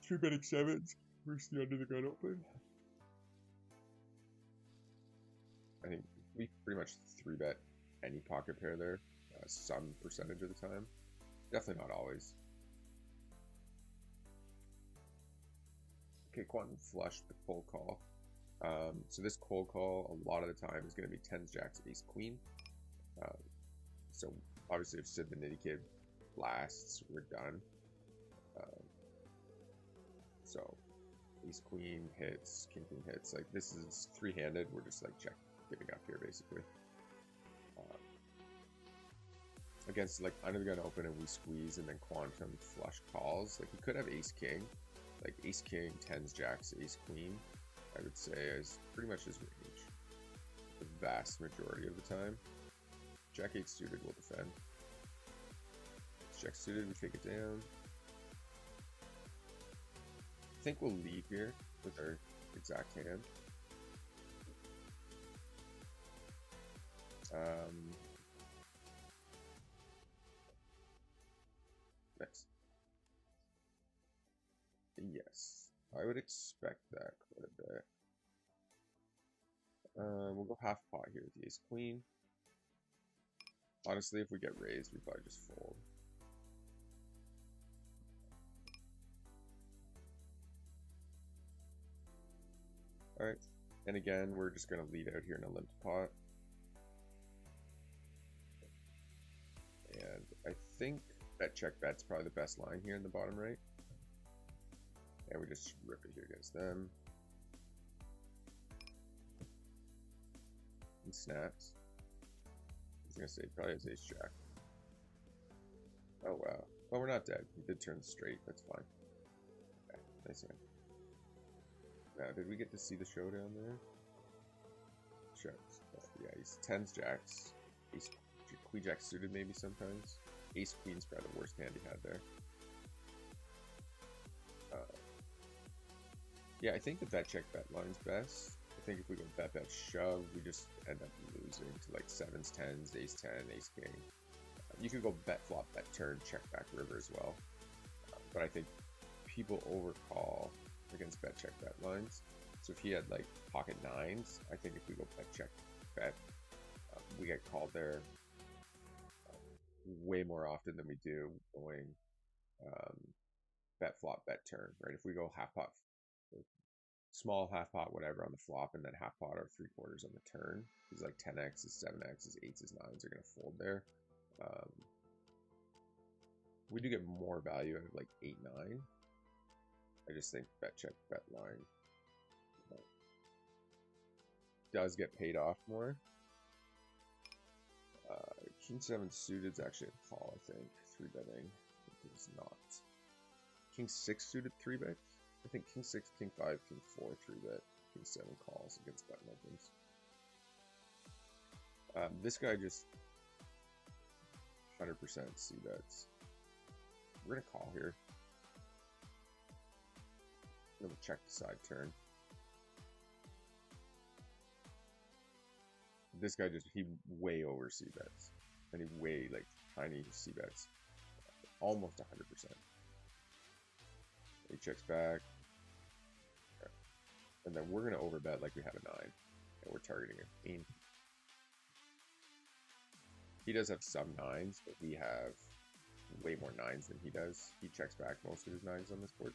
3-betting 7s. Where's the under the gun open? I think we pretty much 3-bet any pocket pair there, some percentage of the time. Definitely not always. Okay, quantum flush the cold call. So this cold call a lot of the time is going to be 10s, jacks, ace, queen. So obviously if Sid the Nitty Kid lasts, we're done. So ace queen hits, king queen hits. Like this is 3-handed. We're just like giving up here basically. Against like under the gun open and we squeeze and then quantum flush calls. Like we could have ace king, like ace king, 10s, jacks, ace queen. I would say is pretty much his range. The vast majority of the time. Jack 8 suited will defend. Jack suited, we take it down. I think we'll leave here with our exact hand. Next. Yes, I would expect that quite a bit. We'll go half pot here with the ace queen. Honestly, if we get raised, we probably just fold. Alright, and again, we're just going to lead out here in a limp pot. And I think bet check bet's probably the best line here in the bottom right. And we just rip it here against them. And snaps. I was going to say probably has ace jack. Oh wow. Well, we're not dead. He did turn straight. That's fine. Okay, nice hand. Now, did we get to see the showdown there? Checks. Yeah, he's tens jacks. Ace queen jack suited maybe sometimes. Ace queen's probably the worst hand he had there. Yeah, I think the bet check bet line's best. I think if we go bet bet shove, we just end up losing to like sevens, tens, ace 10, ace king. You could go bet flop, bet turn, check back river as well. But I think people overcall against bet check bet lines. So if he had like pocket nines, I think if we go bet check bet, we get called there way more often than we do going bet flop, bet turn, right? If we go half pot, small half pot, whatever on the flop, and then half pot or 3/4 on the turn, he's like 10x's, 7x's, 8's, 9's are going to fold there. We do get more value out of like 8, 9. I just think bet check bet line does get paid off more. King 7 suited is actually a call, I think. 3-betting. It is not. King 6 suited 3-bet. I think King 6, King 5, King 4 3-bet. King 7 calls against button opens. This guy just 100% c-bets. We're going to call here. Then we'll check the side turn. This guy just, he way over c-bets. And he way, like, tiny c-bets. Almost 100%. He checks back. Okay. And then we're going to overbet like we have a 9. And we're targeting a queen. He does have some 9s, but we have way more 9s than he does. He checks back most of his 9s on this board.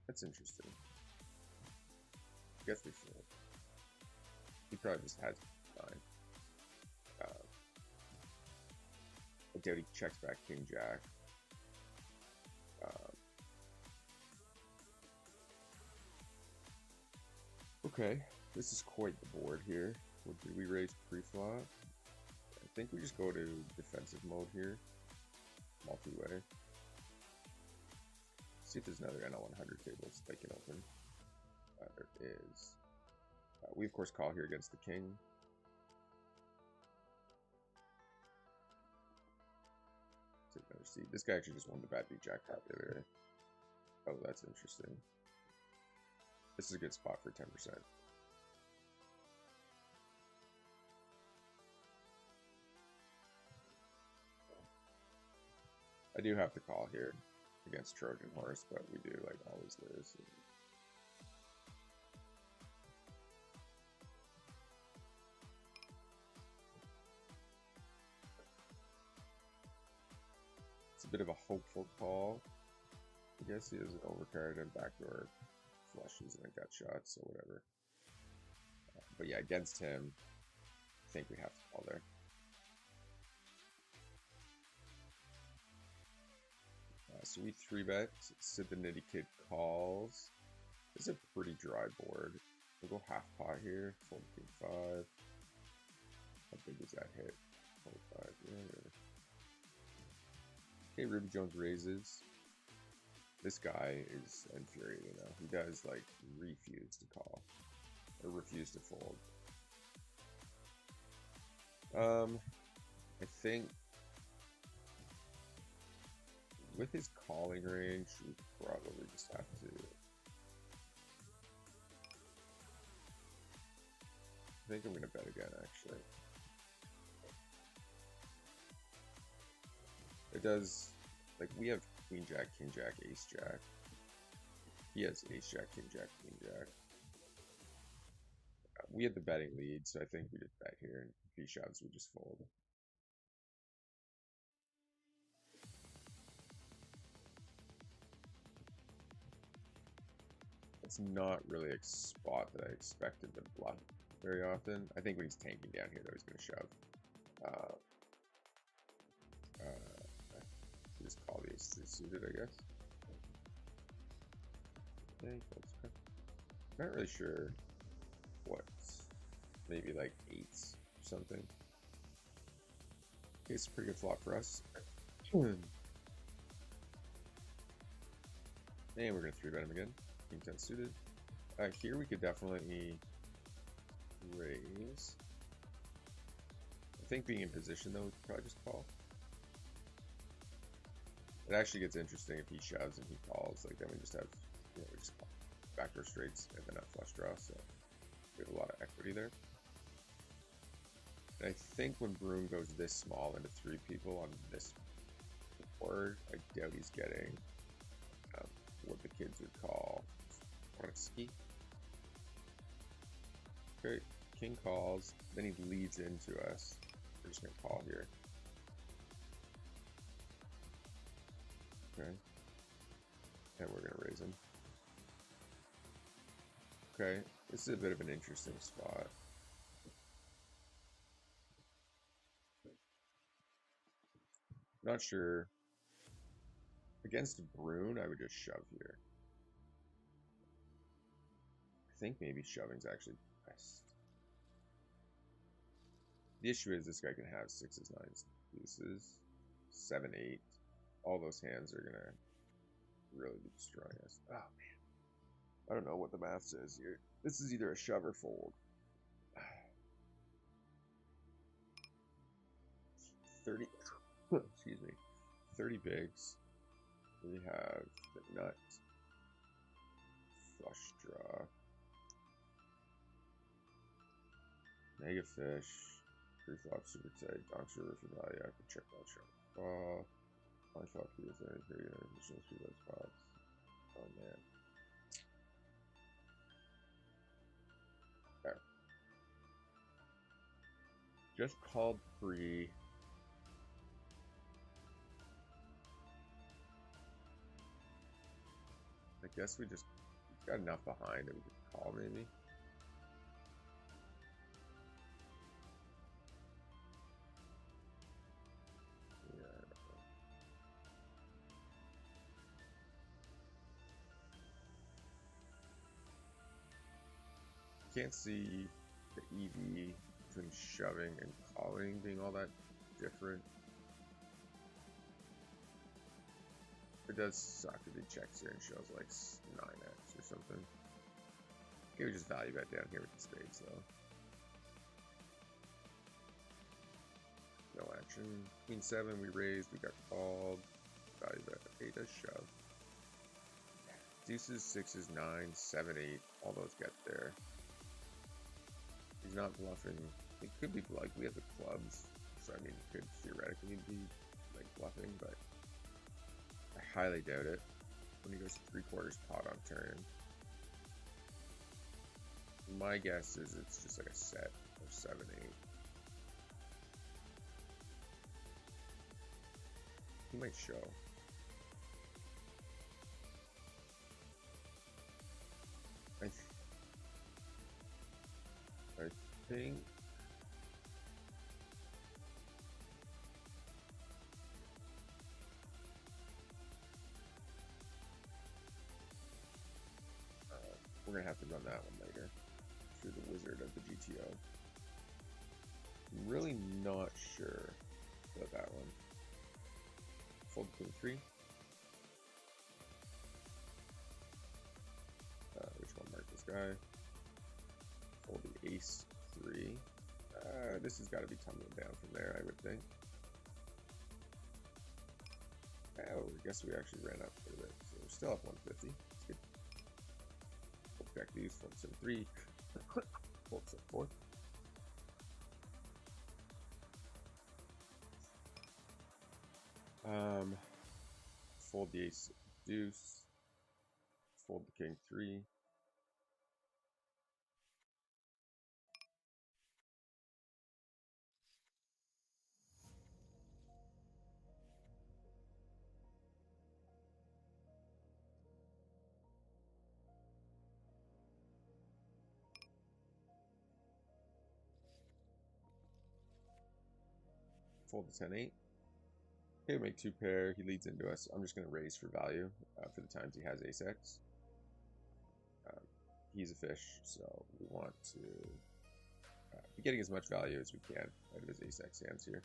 That's interesting. I guess we fold. He probably just has 9. I doubt he checks back King Jack. Okay, this is quite the board here. What did we raise pre-flop? I think we just go to defensive mode here. Multi-way. See if there's another NL100 table spiking open. There is. We of course call here against the king. Take another seat. This guy actually just won the bad beat jackpot the other day. Oh, that's interesting. This is a good spot for 10%. I do have to call here against Trojan Horse, but we do like always lose. It's a bit of a hopeful call. I guess he has an overcard and backdoor flushes and a gut shot, so whatever. But yeah, against him, I think we have to call there. So we 3-bet. Sid the Nitty Kid calls. This is a pretty dry board. We'll go half pot here. Fold King 5. How big is that hit? 25. Yeah. Okay, Ruby Jones raises. This guy is infuriating now. He does like refuse to call or refuse to fold. I think with his calling range, we probably just have to think I'm gonna bet again, actually. It does, like, we have Queen Jack, King Jack, Ace Jack. He has Ace Jack, King Jack, Queen Jack. We had the betting lead, so I think we just bet here, and if he shoves, we just fold. It's not really a spot that I expected to bluff very often. I think when he's tanking down here, though, he's going to shove. Just call these three suited, I guess. Okay, not really sure what, maybe like eights or something. Okay, it's a pretty good flop for us. And we're going to 3-bet him again. King 10 suited. Here we could definitely raise. I think being in position, though, we could probably just call. It actually gets interesting if he shoves and he calls. Like, then we just have, we just call backdoor straights and then a flush draw. So we have a lot of equity there. And I think when Broom goes this small into 3 people on this board, I doubt he's getting what the kids would call risky. Okay, king calls, then he leads into us. We're just gonna call here. Okay, and we're gonna raise him. Okay, this is a bit of an interesting spot. Not sure. Against Brune, I would just shove here. I think maybe shoving's actually best. The issue is this guy can have 6s, 9s, deuces, 7, 8. All those hands are gonna really be destroying us. Oh man, I don't know what the math says here. This is either a shove or fold. 30. Excuse me. 30 bigs. We have the nut, flush draw, mega fish, pre-flop super tight, donks river for value. I can check that shot. Ball, on flop here is there any additional 3 those spots. Oh man. Okay. Just called free. I guess we just got enough behind that we could call maybe. Yeah. Can't see the EV between shoving and calling being all that different. It does suck if he checks here and shows like 9x or something. Okay, we just value bet down here with the spades though. No action. Queen 7 we raised, we got called. Value bet. Okay, he does shove. Deuces, 6s, 9s, 7, 8. All those get there. He's not bluffing. It could be like we have the clubs, so I mean it could theoretically be like bluffing, but I highly doubt it. When he goes 3/4 pot on turn, my guess is it's just like a set of 7, 8. He might show. I think we're gonna have to run that one later through the wizard of the GTO. I'm really not sure about that one. Fold Queen 3. Which one mark this guy? Fold the Ace 3. This has got to be tumbling down from there, I would think. Oh, I guess we actually ran up a little bit, so we're still up 150. That's good. Fold back these, fold 7 3, fold 7 4. Fold the ace deuce. Fold the king 3. Fold the 10-8. Okay, make 2 pair. He leads into us. I'm just going to raise for value for the times he has ace-x. He's a fish, so we want to be getting as much value as we can out of his ace-x hands here.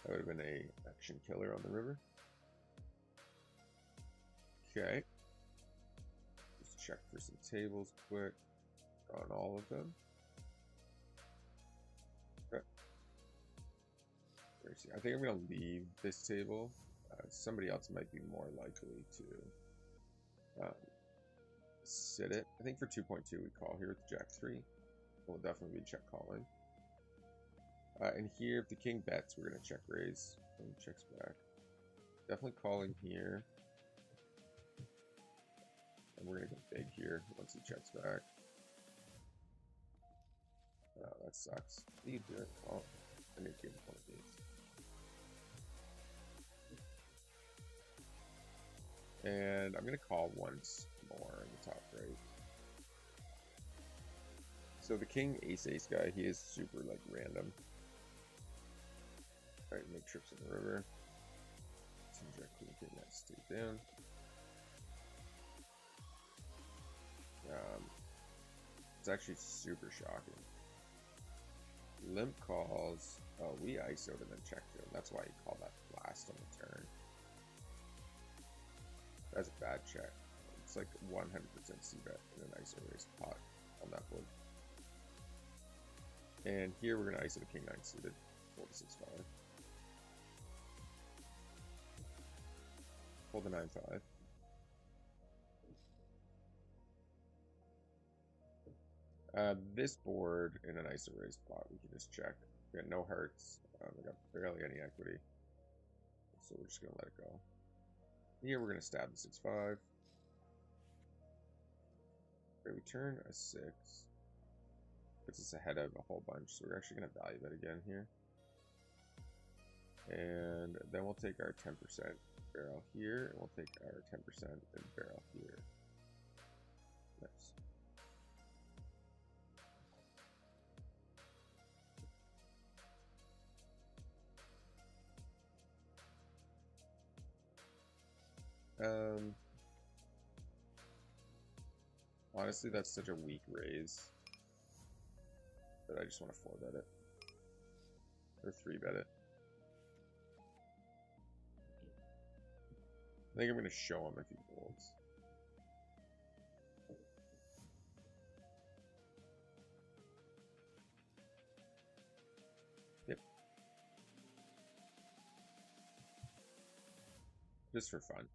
That would have been a action killer on the river. Okay. Just check for some tables quick on all of them. Okay. I think I'm going to leave this table. Somebody else might be more likely to sit it. I think for 2.2 we call here with Jack 3. We'll definitely be check calling. And here, if the king bets, we're going to check raise. And he checks back. Definitely calling here. And we're going to go big here once he checks back. Oh, that sucks. What are you doing? Oh, I need to give him one of these. And I'm going to call once more in the top right. So the king ace-ace guy, he is super like random. Alright, make trips in the river. King jack queen king, that stay down. It's actually super shocking. Limp calls. Oh, we ISO'd and then checked him. That's why he called that blast on the turn. That's a bad check. It's like 100% c-bet in an ISO raised pot on that board. And here we're going to ISO the king 9 suited. Fold the 6-5. Fold the 9-5. This board in an ISO raised pot, we can just check. We got no hearts. We got barely any equity. So we're just going to let it go. Here we're going to stab the 6-5. Okay, we turn a 6. Puts us ahead of a whole bunch, so we're actually going to value that again here. And then we'll take our 10% barrel here, and we'll take our 10% and barrel here. Nice. Honestly, that's such a weak raise that I just want to 4-bet it. Or 3-bet it. I think I'm going to show him if he folds. Yep. Just for fun.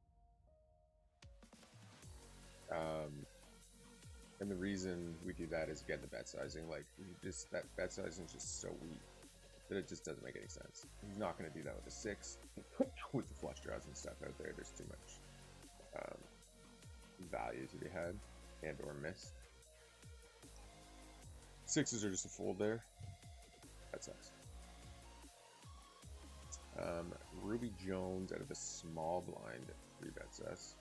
And the reason we do that is, again, the bet sizing. Like, that bet sizing is just so weak that it just doesn't make any sense. He's not going to do that with a 6. With the flush draws and stuff out there, there's too much value to be had and or missed. 6s are just a fold there. That sucks. Ruby Jones out of a small blind 3-bets us.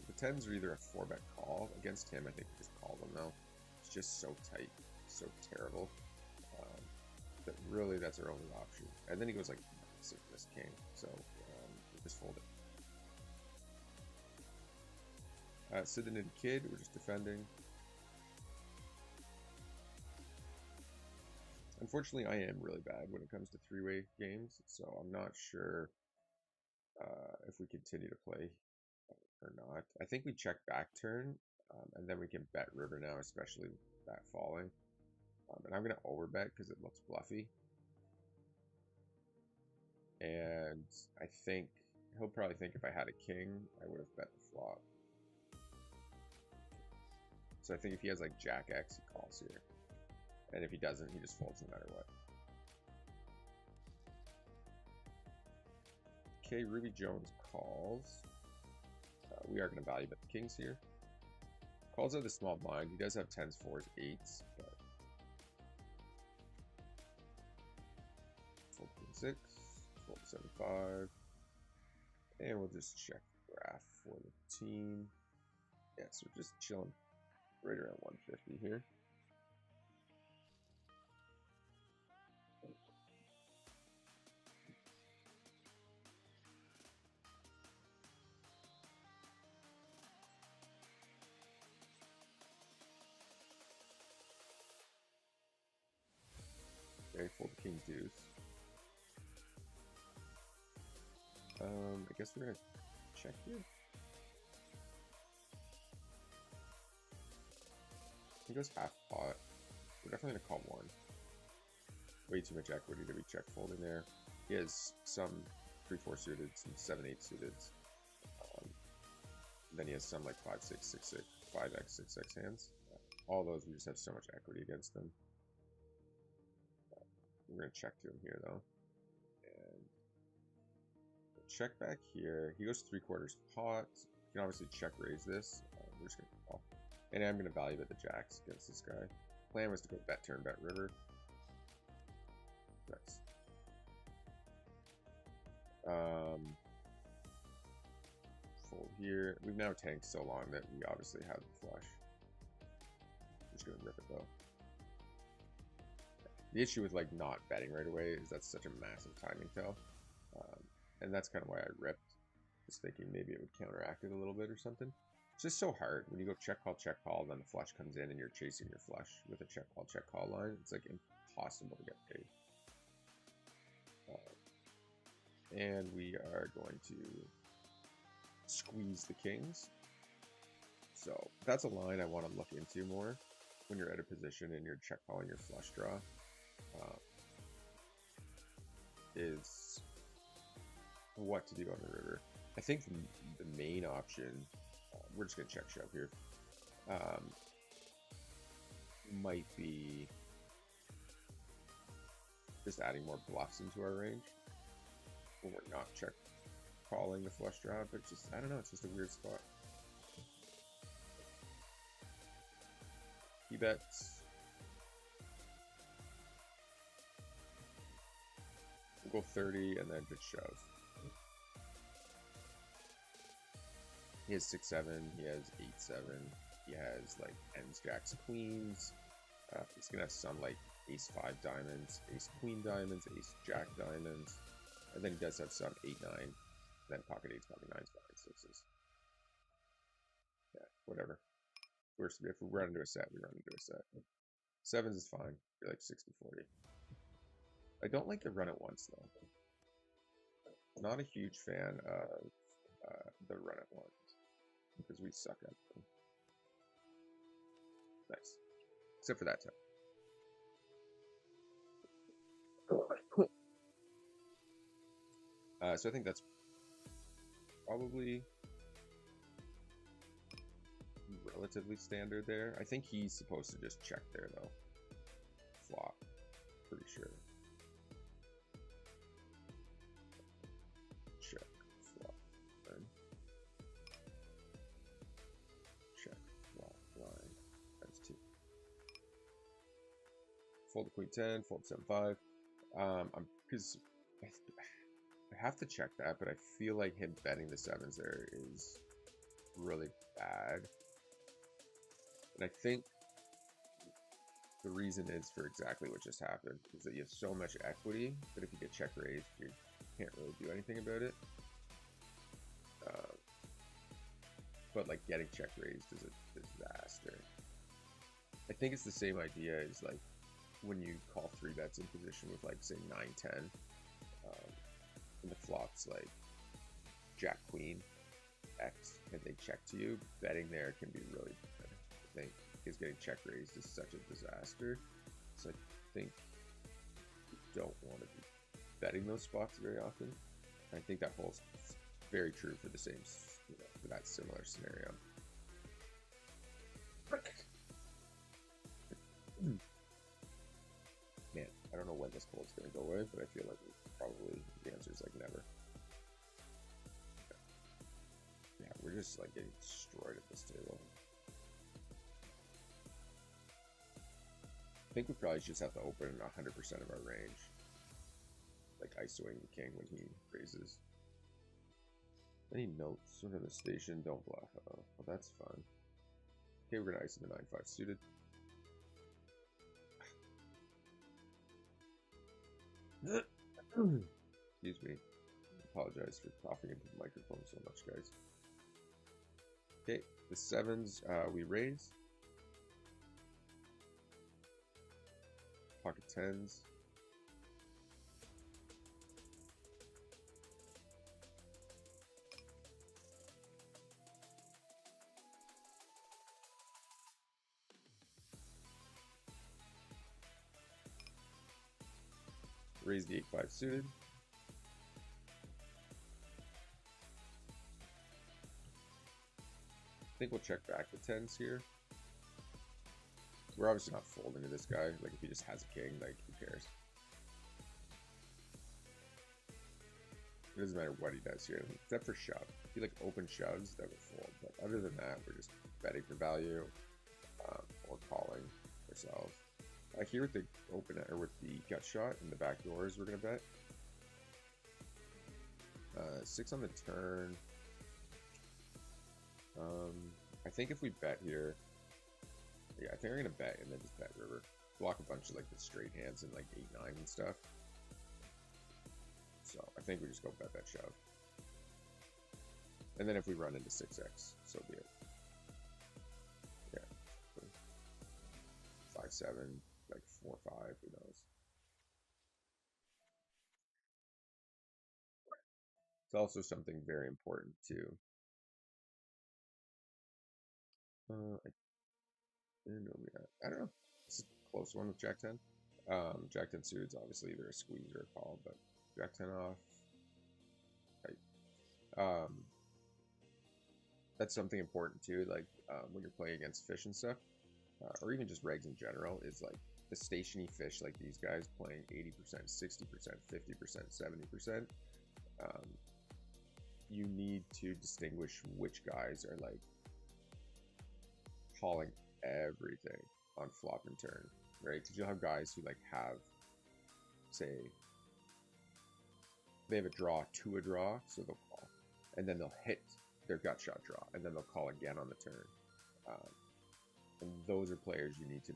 The 10s are either a 4-bet call. Against him, I think we just call them though. It's just so tight, so terrible. That really, that's our only option. And then he goes like 6 this king, so we just fold it. Sitting in kid, we're just defending. Unfortunately, I am really bad when it comes to 3-way games, so I'm not sure if we continue to play or not. I think we check back turn, and then we can bet river now, especially with that falling. And I'm going to overbet because it looks bluffy. And I think he'll probably think if I had a king, I would have bet the flop. So I think if he has like Jack X, he calls here. And if he doesn't, he just folds no matter what. Okay, Ruby Jones calls. We are going to value bet the kings here. Calls out the small blind. He does have 10s, 4s, 8s, but fold king 6, fold 7, 5, and we'll just check the graph for the team. Yeah, so we're just chilling right around 150 here. Okay, fold king deuce. I guess we're gonna check here. He goes half pot. We're definitely gonna call one. Way too much equity to be check folding there. He has some 3-4 suited, some 7-8 suited. Then he has some like 5-6, 6-6, 5x, 6x hands. All those we just have so much equity against them. We're gonna check to him here though. And check back here. He goes 3/4 pot. You can obviously check raise this. We're just gonna call. And I'm gonna value bet the jacks against this guy. Plan was to go bet turn, bet river. Nice. Fold here. We've now tanked so long that we obviously have the flush. Just gonna rip it though. The issue with like not betting right away is that's such a massive timing tell. And that's kind of why I ripped. Just thinking maybe it would counteract it a little bit or something. It's just so hard when you go check call, and then the flush comes in and you're chasing your flush with a check call line. It's like impossible to get paid. And we are going to squeeze the kings. So that's a line I want to look into more when you're at a position and you're check calling your flush draw. Is what to do on the river. I think the main option, we're just going to check shove here, might be just adding more bluffs into our range when we're not check calling the flush draw, but just, I don't know, it's just a weird spot. He bets. We'll go 30 and then just shove. He has 6-7, he has 8-7, he has like ends, jacks, queens. He's gonna have some like ace-5 diamonds, ace-queen diamonds, ace-jack diamonds, and then he does have some 8-9, then pocket 8s, pocket 9s, pocket 6s. Yeah, whatever. If we run into a set, we run into a set. 7s is fine. You're like 60-40. I don't like the run at once though. Not a huge fan of the run at once because we suck at them. Nice, except for that time. So I think that's probably relatively standard there. I think he's supposed to just check there though. Flop, pretty sure. Check, flop, then. Check, flop, line. That's 2. Fold the queen 10, fold 7-5. Because I have to check that, but I feel like him betting the 7s there is really bad. And I think the reason is for exactly what just happened, is that you have so much equity that if you get check raised, you can't really do anything about it. But like getting check raised is a disaster. I think it's the same idea as like when you call 3 bets in position with like say 9-10, and the flop's like jack queen X and they check to you. Betting there can be really bad. I think because getting check raised is such a disaster. So I think you don't want to be betting those spots very often. I think that holds very true for the same, for that similar scenario. Man, I don't know when this cold's going to go away, but I feel like probably the answer is like never. just like getting destroyed at this table. I think we probably just have to open 100% of our range. Like ISOing the king when he raises. Any notes under the station? Don't bluff. Oh, well, that's fun. Okay, we're gonna ice in the 9-5 suited. Excuse me. Apologize for coughing into the microphone so much, guys. Okay, the 7s we raise. Pocket 10s. Raise the 8-5 suited. I think we'll check back the 10s here. We're obviously not folding to this guy. Like if he just has a king, like who cares? It doesn't matter what he does here, except for shove. If he like open shoves, that would fold. But other than that, we're just betting for value or calling ourselves. Here with the open or with the gut shot and the back doors, we're gonna bet. 6 on the turn. I think if we bet here, yeah, I think we're gonna bet and then just bet river. Block a bunch of like the straight hands and like 8-9 and stuff. So I think we just go bet that shove. And then if we run into 6x, so be it. Yeah. 5-7, like 4-5, who knows. It's also something very important too. I don't know. It's a close one with Jack 10. Jack 10 suited is obviously either a squeeze or a call, but Jack 10 off. Right. That's something important too. Like when you're playing against fish and stuff, or even just regs in general, is like the stationy fish, like these guys playing 80%, 60%, 50%, 70%. You need to distinguish which guys are like calling everything on flop and turn, right? Because you'll have guys who like have, say, they have a draw to a draw, so they'll call, and then they'll hit their gut shot draw, and then they'll call again on the turn. And those are players you need to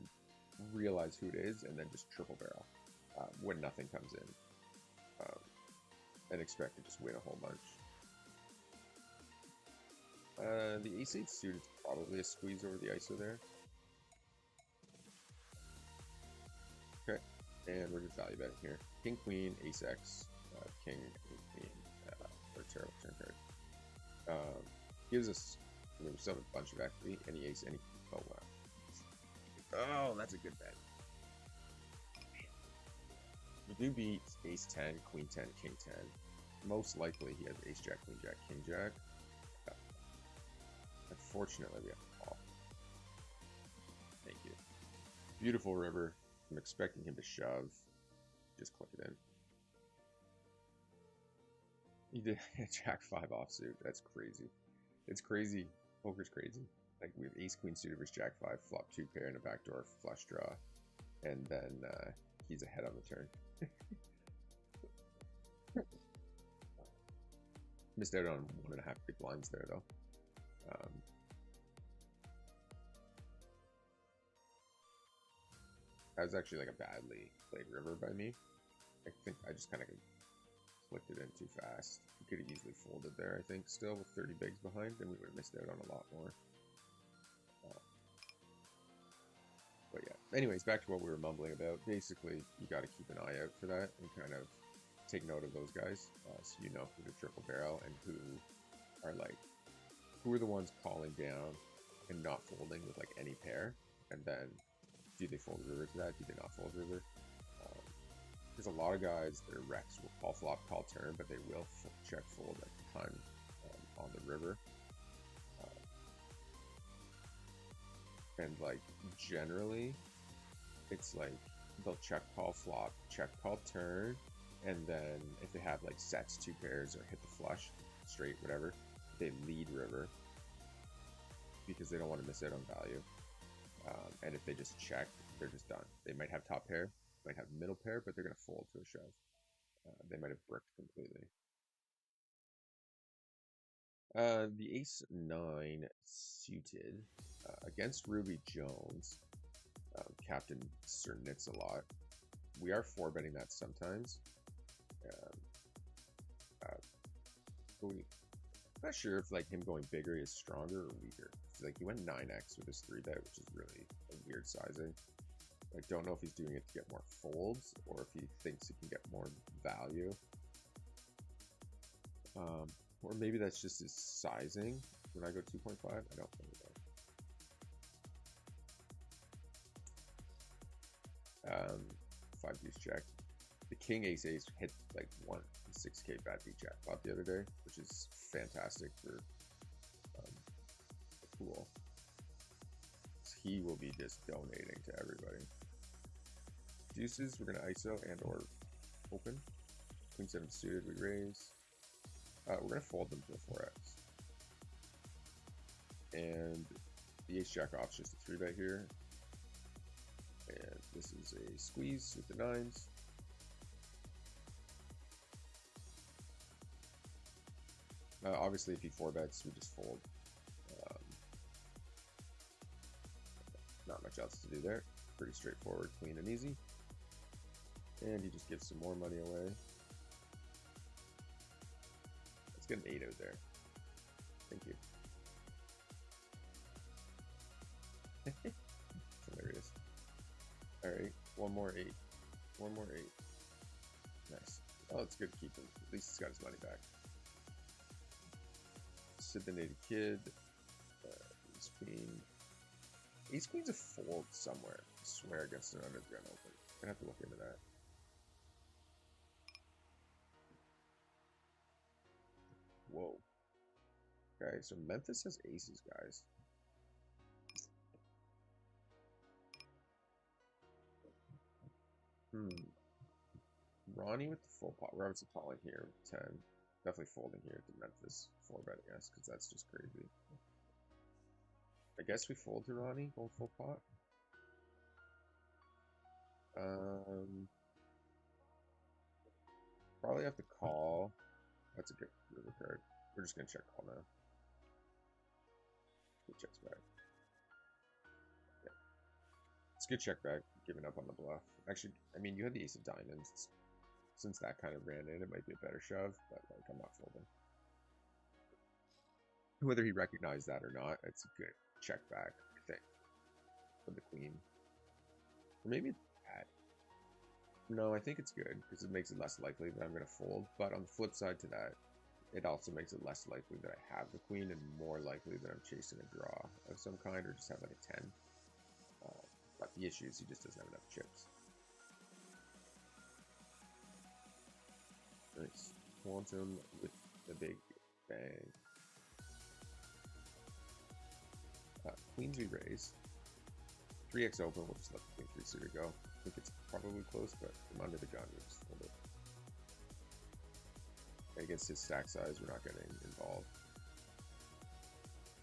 realize who it is, and then just triple barrel when nothing comes in, and expect to just win a whole bunch. The ace-8 suited is probably a squeeze over the ISO there. Okay, and we're just value betting here. King, queen, ace-x, king, queen, or terrible turn card. Gives us, I mean, we still have a bunch of equity, any ace, any, oh wow. Oh, that's a good bet. We do beat ace-10, queen-10, king-10. Most likely he has ace-jack, queen-jack, king-jack. Unfortunately, we have to call. Thank you. Beautiful river. I'm expecting him to shove. Just click it in. He did jack 5 offsuit. That's crazy. It's crazy. Poker's crazy. Like we have ace queen suited versus jack 5, flop 2 pair and a backdoor flush draw, and then he's ahead on the turn. Missed out on 1.5 big blinds there though. That was actually like a badly played river by me. I think I just kind of clicked it in too fast. We could have easily folded there, I think, still with 30 bigs behind, and we would have missed out on a lot more. But yeah, anyways, back to what we were mumbling about. Basically, you got to keep an eye out for that and kind of take note of those guys, so you know who to triple barrel and who are the ones calling down and not folding with like any pair, and then do they fold river to that? Do they not fold river? There's a lot of guys that are wrecks will call flop, call turn, but they will check fold at the time on the river. And like generally, it's like they'll check call flop, check call turn, and then if they have like sets 2 pairs or hit the flush, straight, whatever, they lead river. because they don't want to miss out on value. And if they just check, they're just done. They might have top pair, might have middle pair, but they're going to fold to a shove. They might have bricked completely. The ace-9 suited against Ruby Jones, Captain Sir Nits a lot. We are 4-betting that sometimes. But I'm not sure if like him going bigger is stronger or weaker. Like he went 9x with his 3-bet, which is really a weird sizing. I don't know if he's doing it to get more folds or if he thinks he can get more value. Or maybe that's just his sizing. When I go 2.5, I don't think that. 5 deuce check. The king ace ace hit like 6k bad beat jackpot the other day, which is fantastic for the pool. He will be just donating to everybody. Deuces, we're gonna ISO and or open. Queen 7 suited, we raise. We're gonna fold them to a 4x. And the ace jack off's just a 3-bet here. And this is a squeeze with the 9s. Obviously, if he 4-bets, we just fold. Not much else to do there. Pretty straightforward, clean and easy. And he just gives some more money away. Let's get an 8 out there. Thank you. Hilarious. Alright, one more 8. One more 8. Nice. Oh, it's good to keep him. At least he's got his money back. Sydney kid. Ace queen. Ace queen's a fold somewhere. I swear against an underground open. I'm gonna have to look into that. Whoa. Okay, so Memphis has aces, guys. Ronnie with the full pot. We're obviously calling here with 10. Definitely folding here to Memphis 4-bet, I guess, because that's just crazy. I guess we fold to Ronnie, going full pot. Probably have to call. That's a good river card. We're just gonna check call now. Good checks back. Yeah. It's a good check back, giving up on the bluff. Actually, I mean, you had the ace of diamonds. Since that kind of ran in, it might be a better shove, but like, I'm not folding. Whether he recognized that or not, it's a good check back, I think, for the queen. Or maybe it's bad. No, I think it's good, because it makes it less likely that I'm going to fold. But on the flip side to that, it also makes it less likely that I have the queen and more likely that I'm chasing a draw of some kind or just have like a 10. But the issue is he just doesn't have enough chips. Nice. Quantum with the big bang. Queens we raise. 3x open, we'll just let the queen 3 suited go. I think it's probably close, but I'm under the gun, we just hold it. Against his stack size, we're not getting involved.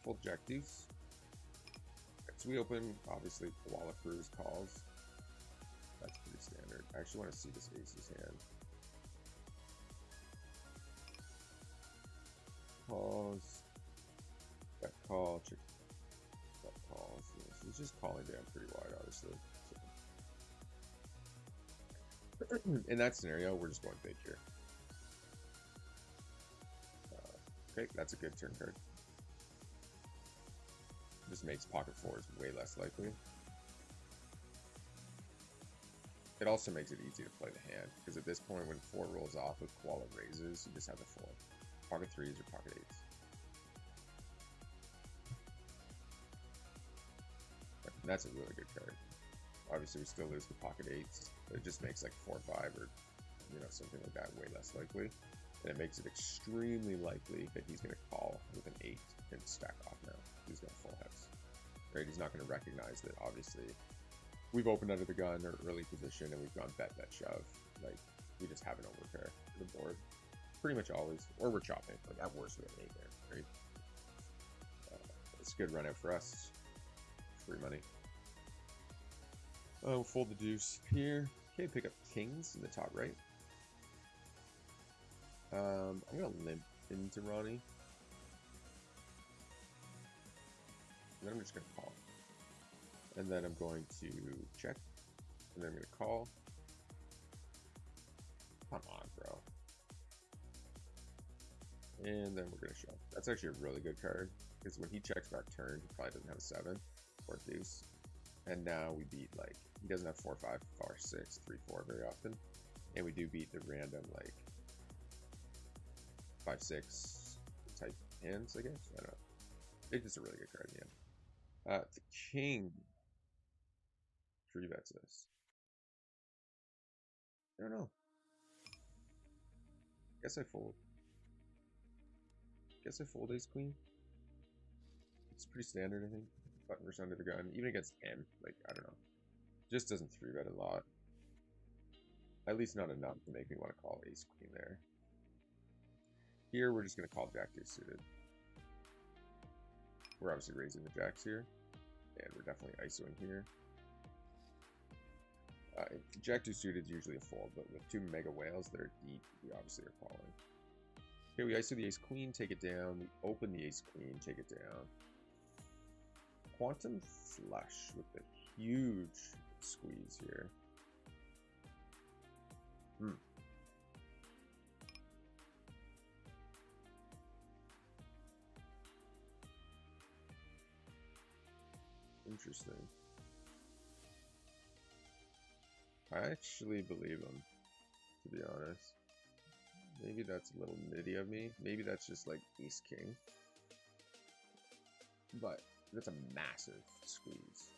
Fold jack deuce. So we open, obviously, Koala Cruz calls. That's pretty standard. I actually want to see this ace's hand. Calls. That call. Check. That calls. So he's just calling down pretty wide, obviously. So. In that scenario, we're just going big here. Okay, that's a good turn card. Just makes pocket fours way less likely. It also makes it easy to play the hand, because at this point, when 4 rolls off with koala raises, you just have the 4. Pocket 3s or pocket 8s. And that's a really good card. Obviously, we still lose the pocket 8s, but it just makes like 4-5 or something like that way less likely. And it makes it extremely likely that he's going to call with an 8 and stack off now. He's got full heads. Right? He's not going to recognize that, obviously, we've opened under the gun or early position and we've gone bet shove. Like, we just have an overpair to the board. Pretty much always. Or we're chopping. Like, at worst, we have an 8 there, right? It's a good run out for us. Free money. Oh, fold the deuce here. Okay, pick up kings in the top right. I'm gonna limp into Ronnie. And then I'm just gonna call. And then I'm going to check. And then I'm gonna call. Come on, bro. And then we're gonna shove. That's actually a really good card. Because when he checks back turn, he probably doesn't have a 7 or deuce. And now we beat, like, he doesn't have 4, 5, 4, 6, 3, 4 very often. And we do beat the random, like, 5, 6 type hands, I guess. I don't know. It's just a really good card in the end. The king 3-bets this. I don't know. Guess I fold. Guess I fold ace queen. It's pretty standard, I think. Button versus under the gun, even against him. Like, I don't know. Just doesn't 3-bet a lot. At least not enough to make me want to call ace queen there. Here, we're just going to call jack 2 suited. We're obviously raising the jacks here. And we're definitely ISOing here. Jack 2 suited is usually a fold, but with 2 mega whales that are deep, we obviously are calling. Okay, we ISO the ace queen, take it down. We open the ace queen, take it down. Quantum flush with a huge squeeze here. Interesting. I actually believe him, to be honest. Maybe that's a little nitty of me. Maybe that's just like ace king. But that's a massive squeeze.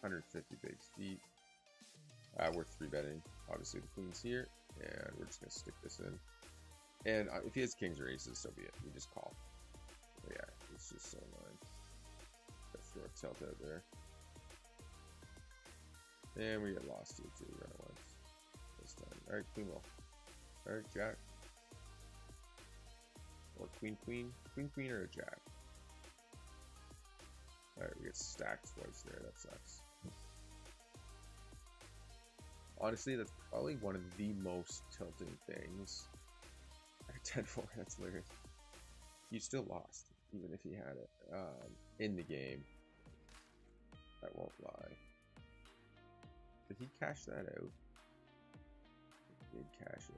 150 bigs deep. We're 3-betting. Obviously the queen's here, and we're just gonna stick this in. And if he has kings or aces, so be it. We just call. But yeah, it's just so annoying. Let's throw a tilt out there. And we get lost here too. Run it once. This time. Alright, queen will. Alright, jack. Or queen, queen. Queen, queen, or a jack. Alright, we get stacked twice there. That sucks. Honestly, that's probably one of the most tilting things. 10-4, that's hilarious. You still lost, even if he had it in the game. I won't lie. Did he cash that out? He did cash it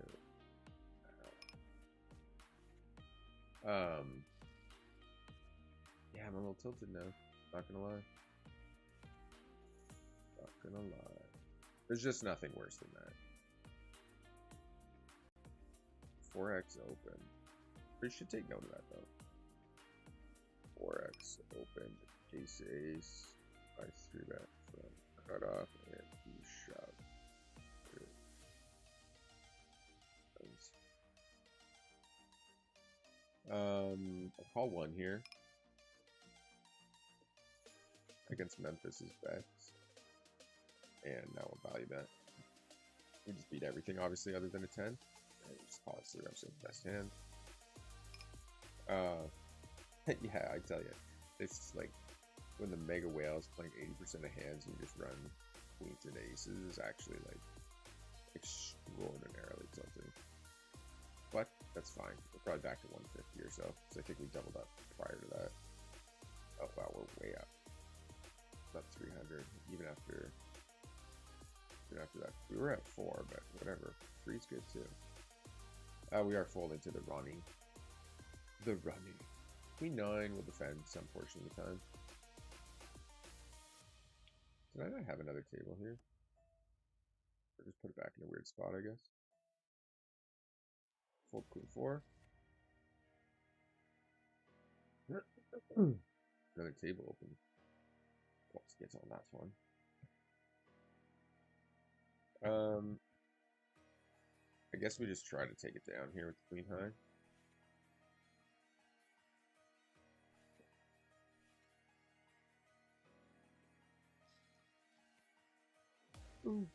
out. Yeah, I'm a little tilted now. Not gonna lie. Not gonna lie. There's just nothing worse than that. 4x open. We should take note of that though. 4x open. Ace ace. I 3-bet from cutoff and he shove. I'll call 1 here. Against Memphis's bets. And now we'll value bet. We just beat everything, obviously, other than a 10. And just call it 0, so best hand. Yeah, I tell you, it's like when the mega whale is playing 80% of hands and you just run queens and aces is actually like extraordinarily tilting. But that's fine. We're probably back to 150 or so. So I think we doubled up prior to that. Oh wow, we're way up. About 300, even after that. We were at 4, but whatever. 3's good too. We are folding to the Ronnie. The Ronnie. Queen 9 will defend some portion of the time. Did I not have another table here? Or just put it back in a weird spot, I guess. Fold Queen 4. Another table open. Let's get on that one. I guess we just try to take it down here with the queen high. Ooh.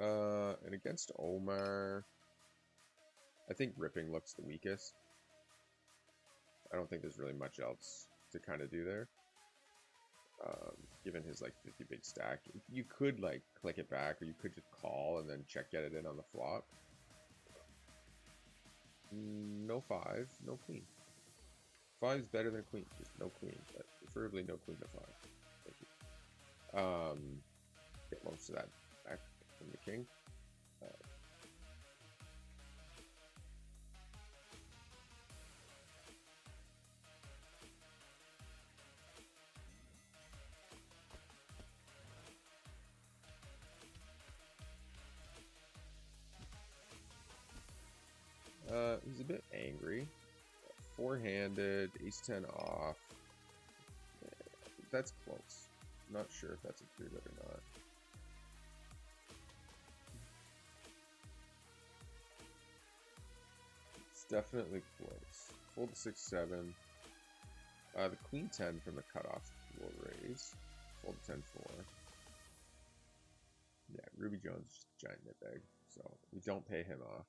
And against Omar, I think ripping looks the weakest. I don't think there's really much else to kind of do there. Given his like 50 big stack, you could like click it back, or you could just call and then check get it in on the flop. No 5, no queen. 5 is better than queen, just no queen, but preferably no queen to 5. Thank you. Get most of that back from the king. He's a bit angry. Four-handed, ace-10 off. That's close. Not sure if that's a 3-bet or not. It's definitely close. Fold to 6-7. The queen 10 from the cutoff will raise. Fold to 10-4. Yeah, Ruby Jones is just a giant nitbag, so we don't pay him off.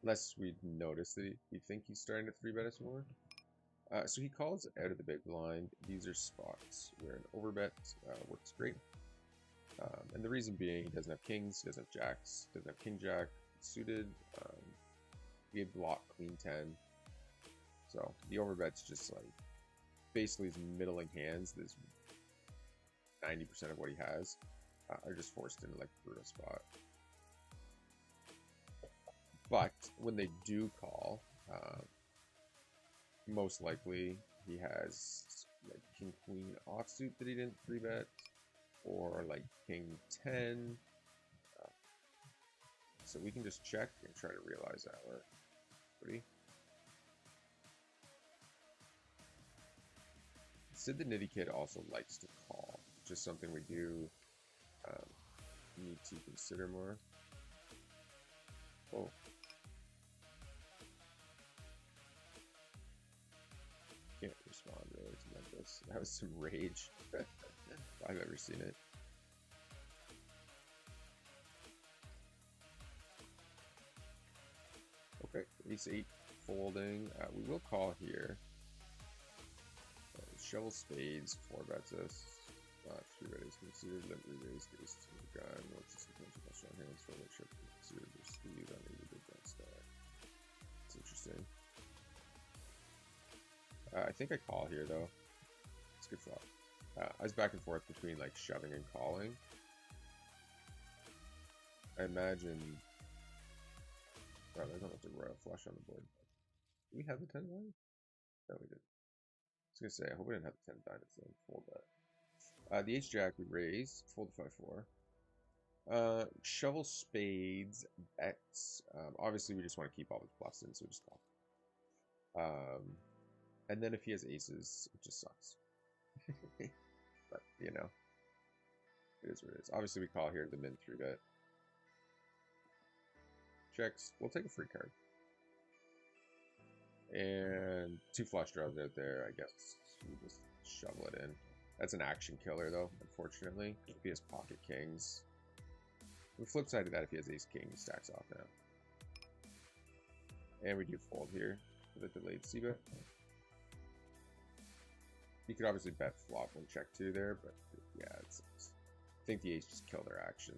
Unless we notice that we think he's starting to 3-bet us more. So he calls out of the big blind. These are spots where an overbet works great. And the reason being, he doesn't have kings, doesn't have jacks, doesn't have king jack suited. We have block queen 10. So the overbet's just like basically his middling hands. This 90% of what he has are just forced into like brutal spot. But when they do call, most likely he has like king queen offsuit that he didn't 3-bet, or like king 10. So we can just check and try to realize that we're pretty. Sid the Nitty Kid also likes to call, which is something we do need to consider more. Oh. Can't respond really to Memphis. That was some rage. If I've ever seen it. Okay, ace 8 folding. We will call here. Shovel spades, 4-bets us. 3-bet is considered, limp re-raise, ace 2 gun. What's this potential by strong hands? 4-bet chip considered your speed on either big gun star. It's interesting. I think I call here though. It's a good flop. I was back and forth between like shoving and calling. I imagine. Oh, there's almost a royal flush on the board. Do we have the 10 diamonds? No, we did. I was gonna say, I hope we didn't have the 10 diamonds then. Fold that. The ace jack we raise. Fold to 5-4. Shovel spades bets. Obviously, we just want to keep all the bluffs in, so we just call. And then if he has aces, it just sucks. But, you know, it is what it is. Obviously, we call here the min 3-bet. Checks. We'll take a free card. And 2 flush draws out there, I guess. We just shovel it in. That's an action killer, though, unfortunately. If he has pocket kings. The flip side of that, if he has ace king, he stacks off now. And we do fold here for the delayed c-bet. You could obviously bet flop when check 2 there, but yeah, I think the ace just killed their action.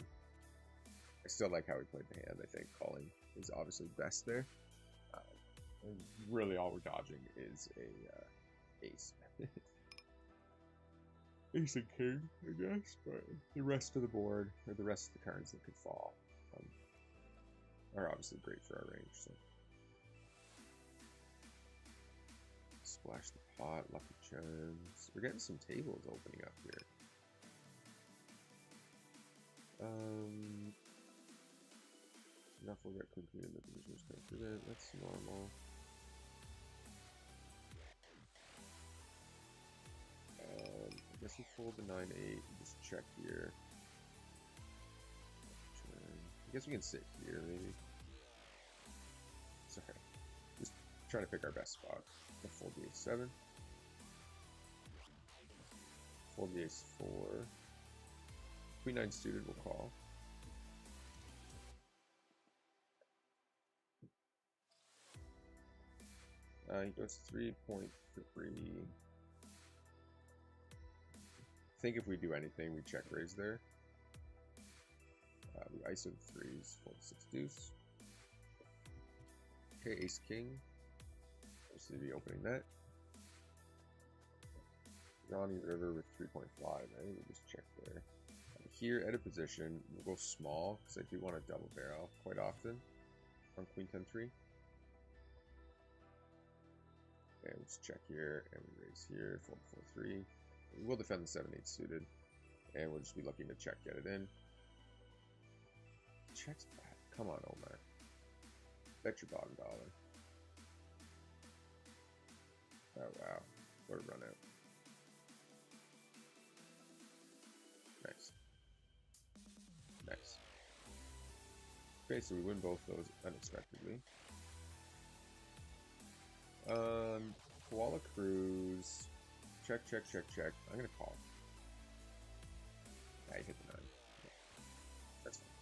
I still like how we played the hand. I think calling is obviously best there. And really, all we're dodging is a ace. Ace and king, I guess, but the rest of the board, or the rest of the cards that could fall, are obviously great for our range. So. Splash the pot, lucky charms. We're getting some tables opening up here. Enough we'll get quickly in the positions confident. That's normal. I guess we fold the 9-8 and just check here. I guess we can sit here maybe. It's okay. Just trying to pick our best spot. We'll fold the ace 7. Fold the ace 4. Queen 9 suited, we'll call. He goes 3.3. I think if we do anything, we check raise there. We ISO the threes, fold 6 deuce. Okay, ace king. Obviously be opening that. Ronnie River with 3.5. I think we just check there. Here at a position, we'll go small because I do want to double barrel quite often on Queen 10-3. And let's check here and we raise here, fold 4-3. We'll defend the 7-8 suited, and we'll just be looking to check get it in. Checks back. Come on, Omar. Bet your bottom dollar. Oh wow, what a run out. Nice. Nice. Okay, so we win both those unexpectedly. Koala Cruise. Check, check, check, check. I'm gonna call. I hit the 9. Yeah. That's fine.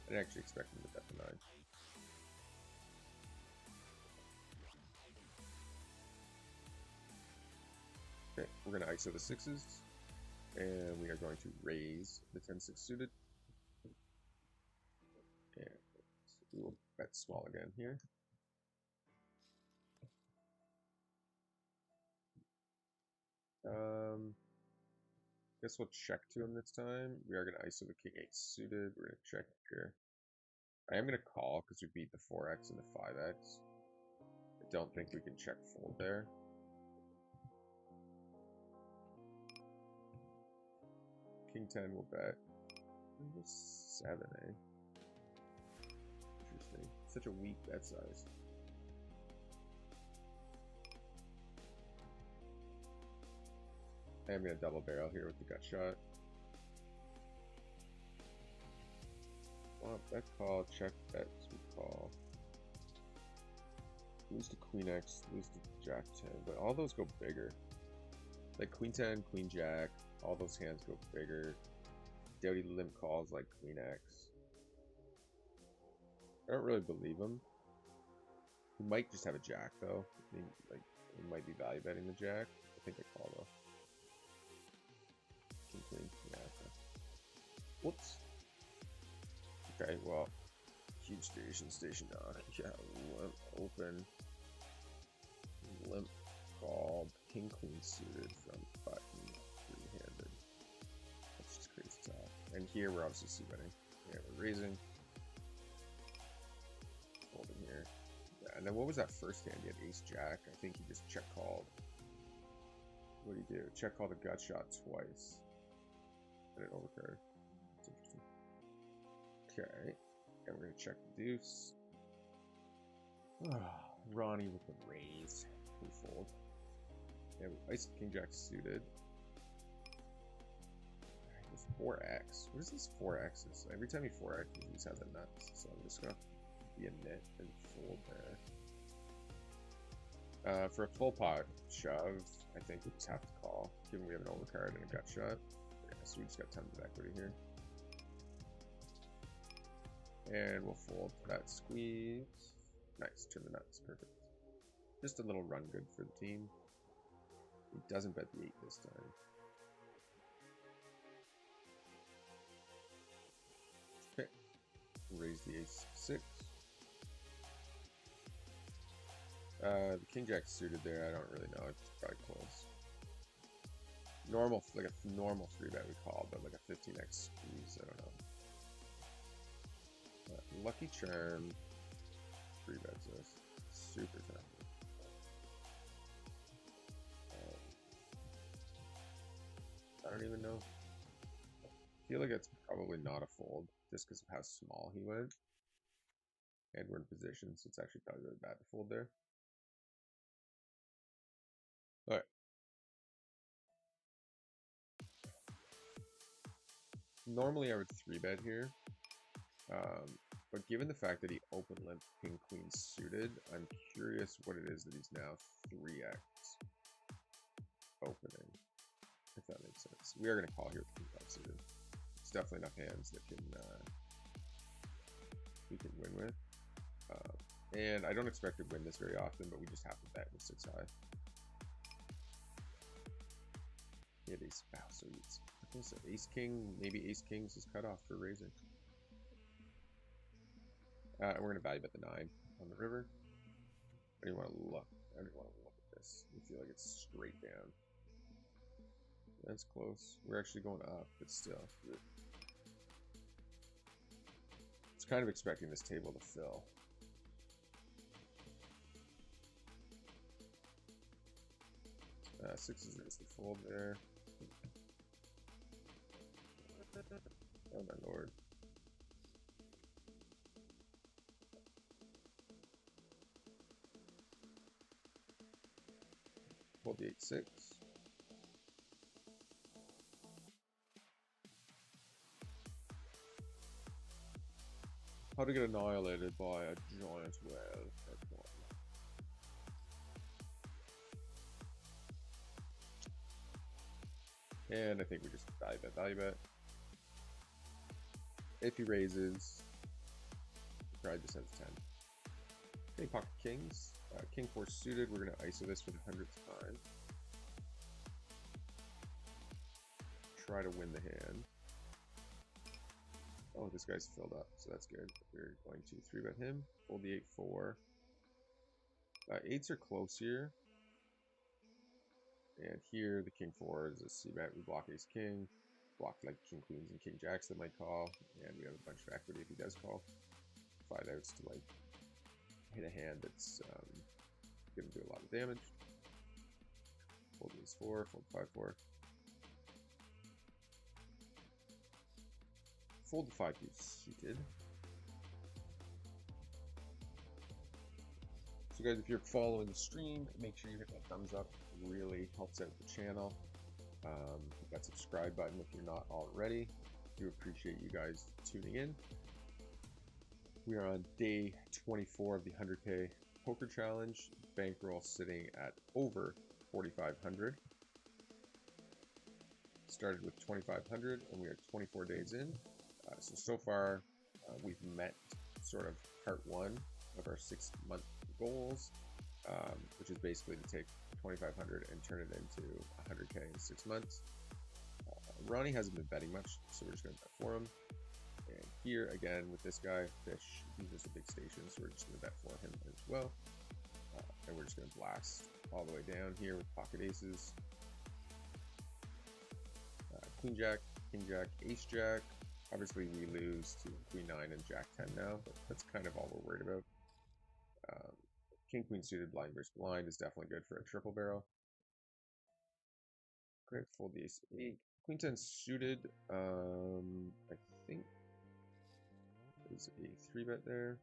I didn't actually expect him to bet the 9. Okay, we're gonna ISO the 6s. And we are going to raise the 10-6 suited. And we will bet small again here. Guess we'll check to him this time. We are going to ISO the king 8 suited. We're going to check here. I am going to call because we beat the 4x and the 5x. I don't think we can check fold there. King 10 will bet. 7, eh? Interesting. Such a weak bet size. I'm going to double barrel here with the gut shot. Well, bet call, check bet, we call. Lose to Queen X, lose to Jack 10, but all those go bigger. Like Queen 10, Queen Jack, all those hands go bigger. Doughty limp calls like Queen X. I don't really believe him. He might just have a Jack though. I mean, like he might be value betting the Jack. I think I call though. Queen, yeah. Okay. Whoops. Okay, well, huge station knock. Yeah, limp open. Limp called. King Queen suited from fucking 3-handed. That's just crazy top. And here we're obviously c-betting. Yeah, we're raising. Folding here. Yeah, and then what was that first hand? He had ace jack. I think he just check called. What did he do? Check called a gut shot twice. And an overcard. That's interesting. Okay. And we're gonna check the deuce. Ronnie with the raise. We fold. Yeah, we ice king jack suited. With 4x. What is this 4x's? Every time he 4x, he just has a nuts. So I'm just gonna be a nit and fold there. For a full pot shove, I think we just have to call, given we have an overcard and a gut shot. Yeah, so we just got tons of equity here. And we'll fold that squeeze. Nice, turn the nuts, perfect. Just a little run good for the team. He doesn't bet the 8 this time. Okay, raise the ace 6. The king jack suited there, I don't really know, it's probably close. Normal, like a normal 3-bet we call, but like a 15x squeeze, I don't know. Lucky Charm 3-bets this. Super tough. I don't even know. I feel like it's probably not a fold, just because of how small he went. And we're in position, so it's actually probably really bad to fold there. Alright. Normally I would 3-bet here. But given the fact that he open limp king queen suited, I'm curious what it is that he's now 3x opening, if that makes sense. We are going to call here with king 5 suited. It's definitely enough hands that can we can win with. And I don't expect to win this very often, but we just have to bet with 6 high. Yeah, these. Wow, so it's ace king, maybe ace kings is cut off for raising. We're gonna value bet the 9 on the river. I don't want to look. I don't want to look at this. I feel like it's straight down. That's close. We're actually going up, but still. It's kind of expecting this table to fill. Sixes is the fold there. Oh my lord. Fold the 8-6. How to get annihilated by a giant whale. And I think we just value bet. If he raises, he probably just has 10. Okay, pocket kings. King 4 suited. We're going to ISO this for the 100th time. Try to win the hand. Oh, this guy's filled up, so that's good. We're going to 3-bet him. Fold the 8-4. 8s are close here. And here, the king 4 is a c-bet. We block ace king. Block like king queens and king jacks that might call. And we have a bunch of equity if he does call. 5 outs to like hit a hand that's going to do a lot of damage. Fold ace 4, fold 5-4. Fold the 5 suited. So guys, if you're following the stream, make sure you hit that thumbs up. It really helps out the channel. Hit that subscribe button if you're not already. Do appreciate you guys tuning in. We are on day 24 of the 100K poker challenge. Bankroll sitting at over 4,500. Started with 2,500 and we are 24 days in. So far, we've met sort of part 1 of our 6-month goals, which is basically to take 2,500 and turn it into 100K in 6 months. Ronnie hasn't been betting much, so we're just going to bet for him. And here, again, with this guy, Fish, he's just a big station, so we're just going to bet for him as well. And we're just going to blast all the way down here with pocket aces. Queen Jack, King Jack, Ace Jack. Obviously, we lose to Queen 9 and Jack 10 now, but that's kind of all we're worried about. King Queen suited blind versus blind is definitely good for a triple barrel. Great, fold the ace 8. Queen 10 suited, I think is a 3-bet there.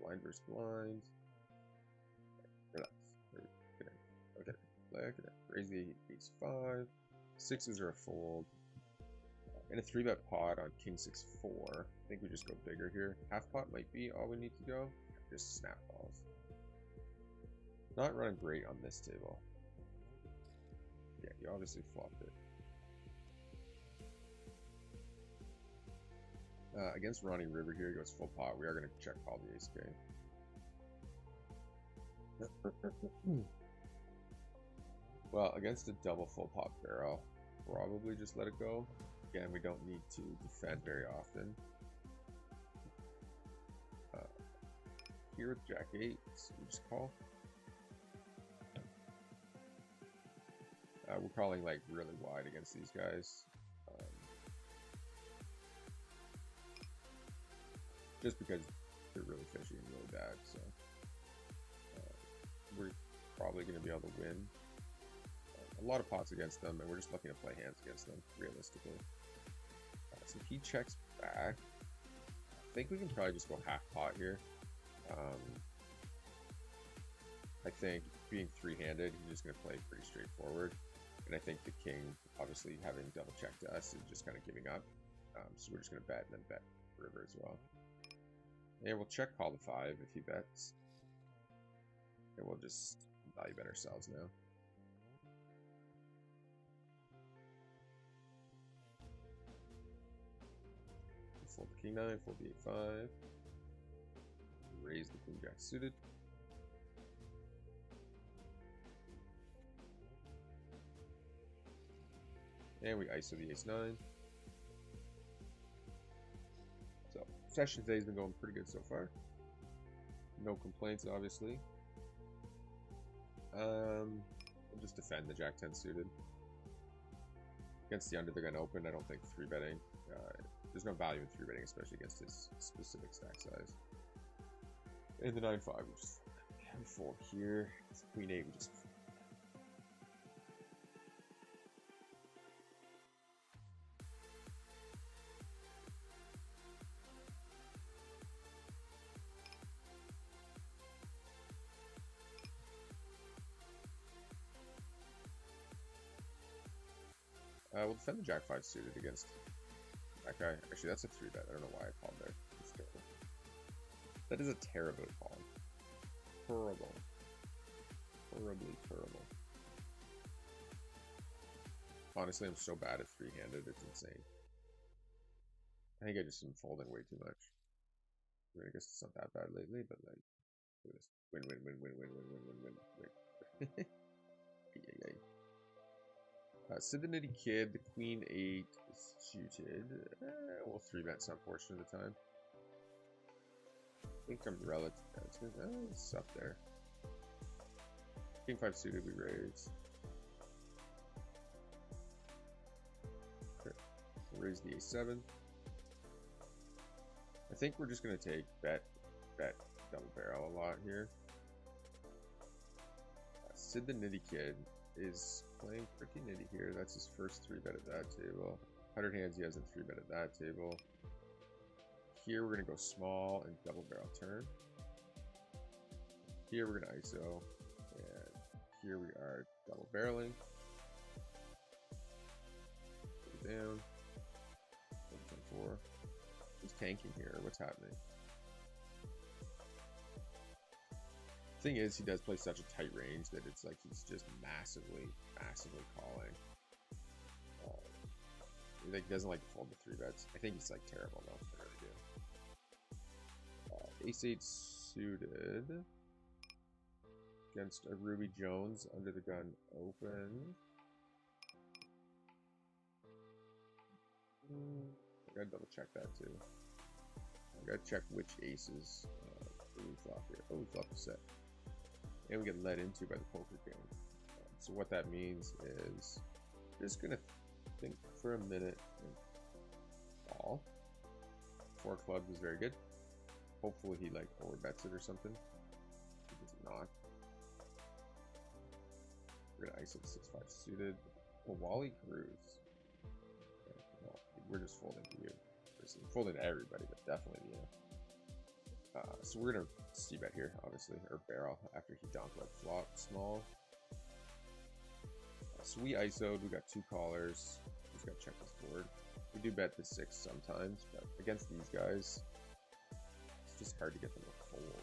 Blind versus blind. Relax. Okay, look at it. Raise the ace 5. 6s are a fold. And a 3-bet pot on King 6-4. I think we just go bigger here. Half pot might be all we need to go. Just snap balls. Not running great on this table. Yeah, he obviously flopped it. Against Ronnie River here, he goes full pot. We are going to check call the ace king. Well, against a double full pot barrel, probably just let it go. Again, we don't need to defend very often. Here with Jack 8, we just call. We're calling like really wide against these guys. Just because they're really fishy and really bad, so we're probably going to be able to win a lot of pots against them, and we're just looking to play hands against them, realistically. So he checks back. I think we can probably just go half pot here. I think being 3-handed, he's just going to play pretty straightforward. And I think the king, obviously having double checked us, is just kind of giving up. So we're just going to bet and then bet river as well. And we'll check call the 5 if he bets. And we'll just value bet ourselves now. Fold the king 9, fold the 8-5. raise the King Jack suited. And we ISO the Ace 9. So, session today's been going pretty good so far. No complaints, obviously. We'll just defend the Jack 10 suited. Against the under the gun open, I don't think 3-betting. There's no value in 3-betting, especially against his specific stack size. And the 9-5, we just fold here. It's Queen 8, we just we'll defend the Jack 5 suited against that guy. Actually, that's a 3-bet. I don't know why I called there. That is a terrible call. Terrible. Horribly terrible. Honestly, I'm so bad at 3-handed. It's insane. I think I just am folding way too much. I mean, I guess it's not that bad lately, but like, look at this. Win, win, win, win, win, win, win, win, win. Wait. Sid the Nitty Kid, the Queen 8 is suited. We'll 3-bet some portion of the time. I think I'm relative. It's up there. King 5 suited, we raise. Okay. We'll raise the A7. I think we're just going to take bet, double barrel a lot here. Sid the Nitty Kid is playing pretty nitty here. That's his first 3-bet at that table. 100 hands, he hasn't 3-bet at that table. Here we're going to go small and double barrel turn. Here we're going to ISO. And here we are double barreling. Down. 1.4. He's tanking here. What's happening? Thing is, he does play such a tight range that it's like he's just massively calling. He like doesn't like to fold the 3-bets. I think he's like terrible though. I really do. Ace 8 suited against a Ruby Jones under the gun open. I gotta double check that too. I gotta check which aces we flop here. Oh, we flop a set. And we get led into by the poker game. So what that means is just gonna think for a minute and call. 4 clubs is very good. Hopefully he like overbets it or something. He does not. We're gonna ISO the 6-5 suited. Oh, Wally Cruz. Okay, well, we're just folding to you. We're folding to everybody, but definitely you. So we're gonna c-bet here, obviously, or barrel after he donk like flop small. So we ISO'd, we got 2 callers. Just gotta check this board. We do bet the 6 sometimes, but against these guys, it's just hard to get them to fold.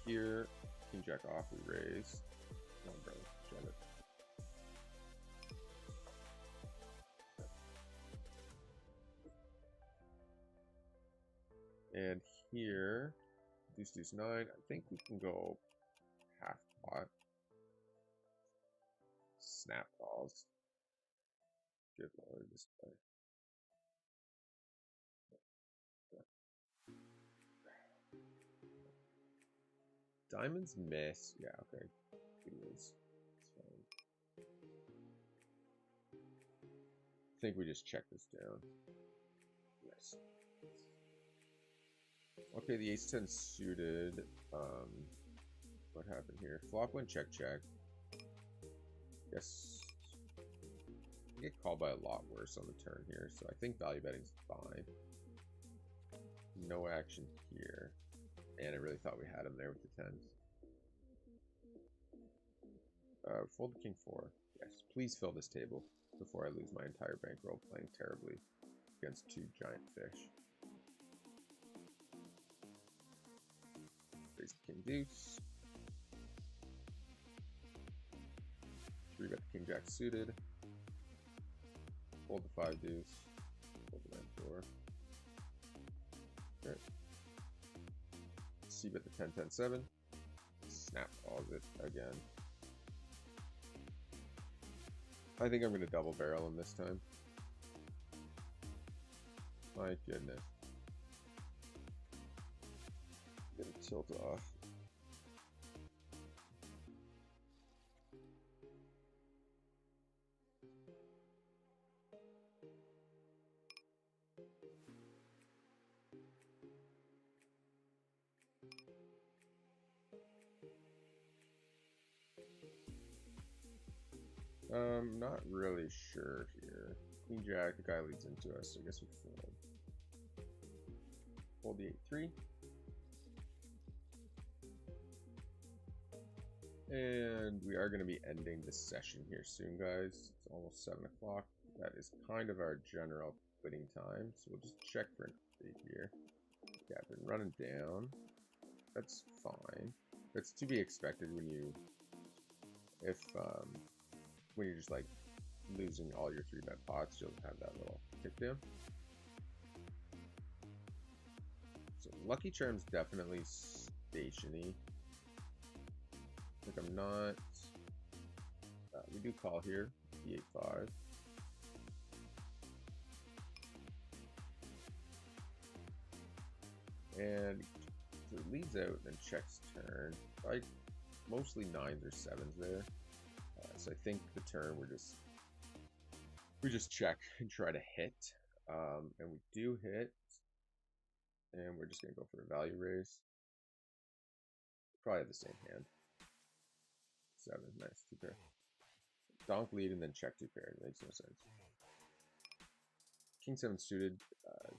Here, King Jack off, we raise. Come on, brother, shove it. And here, deuce, deuce, 9. I think we can go half pot. Snap calls. Good lord, this guy. Diamonds miss. Yeah, okay. It is. It's fine. I think we just check this down. Yes. Okay, the ace 10 suited. What happened here? Flop went check check. Yes. I get called by a lot worse on the turn here, so I think value betting's fine. No action here. And I really thought we had him there with the 10s. Fold the king 4. Yes, please fill this table before I lose my entire bankroll playing terribly against 2 giant fish. Raise the king deuce. 3-bet the king jack suited. Fold the 5 deuce. Fold the man 4. Okay. C-bet the 10-10-7. Snap calls it again. I think I'm going to double barrel him this time. My goodness. Gonna tilt off. Not really sure here. Queen Jack, the guy leads into us, so I guess we fold. Fold the 8-3. And we are going to be ending the session here soon, guys. It's almost 7 o'clock. That is kind of our general quitting time, so we'll just check for an update here. Yeah, I've been running down. That's fine. That's to be expected when you, when you're just like losing all your 3-bet pots, you'll have that little kick down. So Lucky Charm's definitely stationy. Like I'm not. We do call here, the 8-5. And so it leads out and then checks turn. Like mostly 9s or 7s there. So I think the turn we just check and try to hit. And we do hit. And we're just gonna go for a value raise. Probably have the same hand. 7, nice, 2 pair. Donk lead and then check 2 pair. It makes no sense. King 7 suited,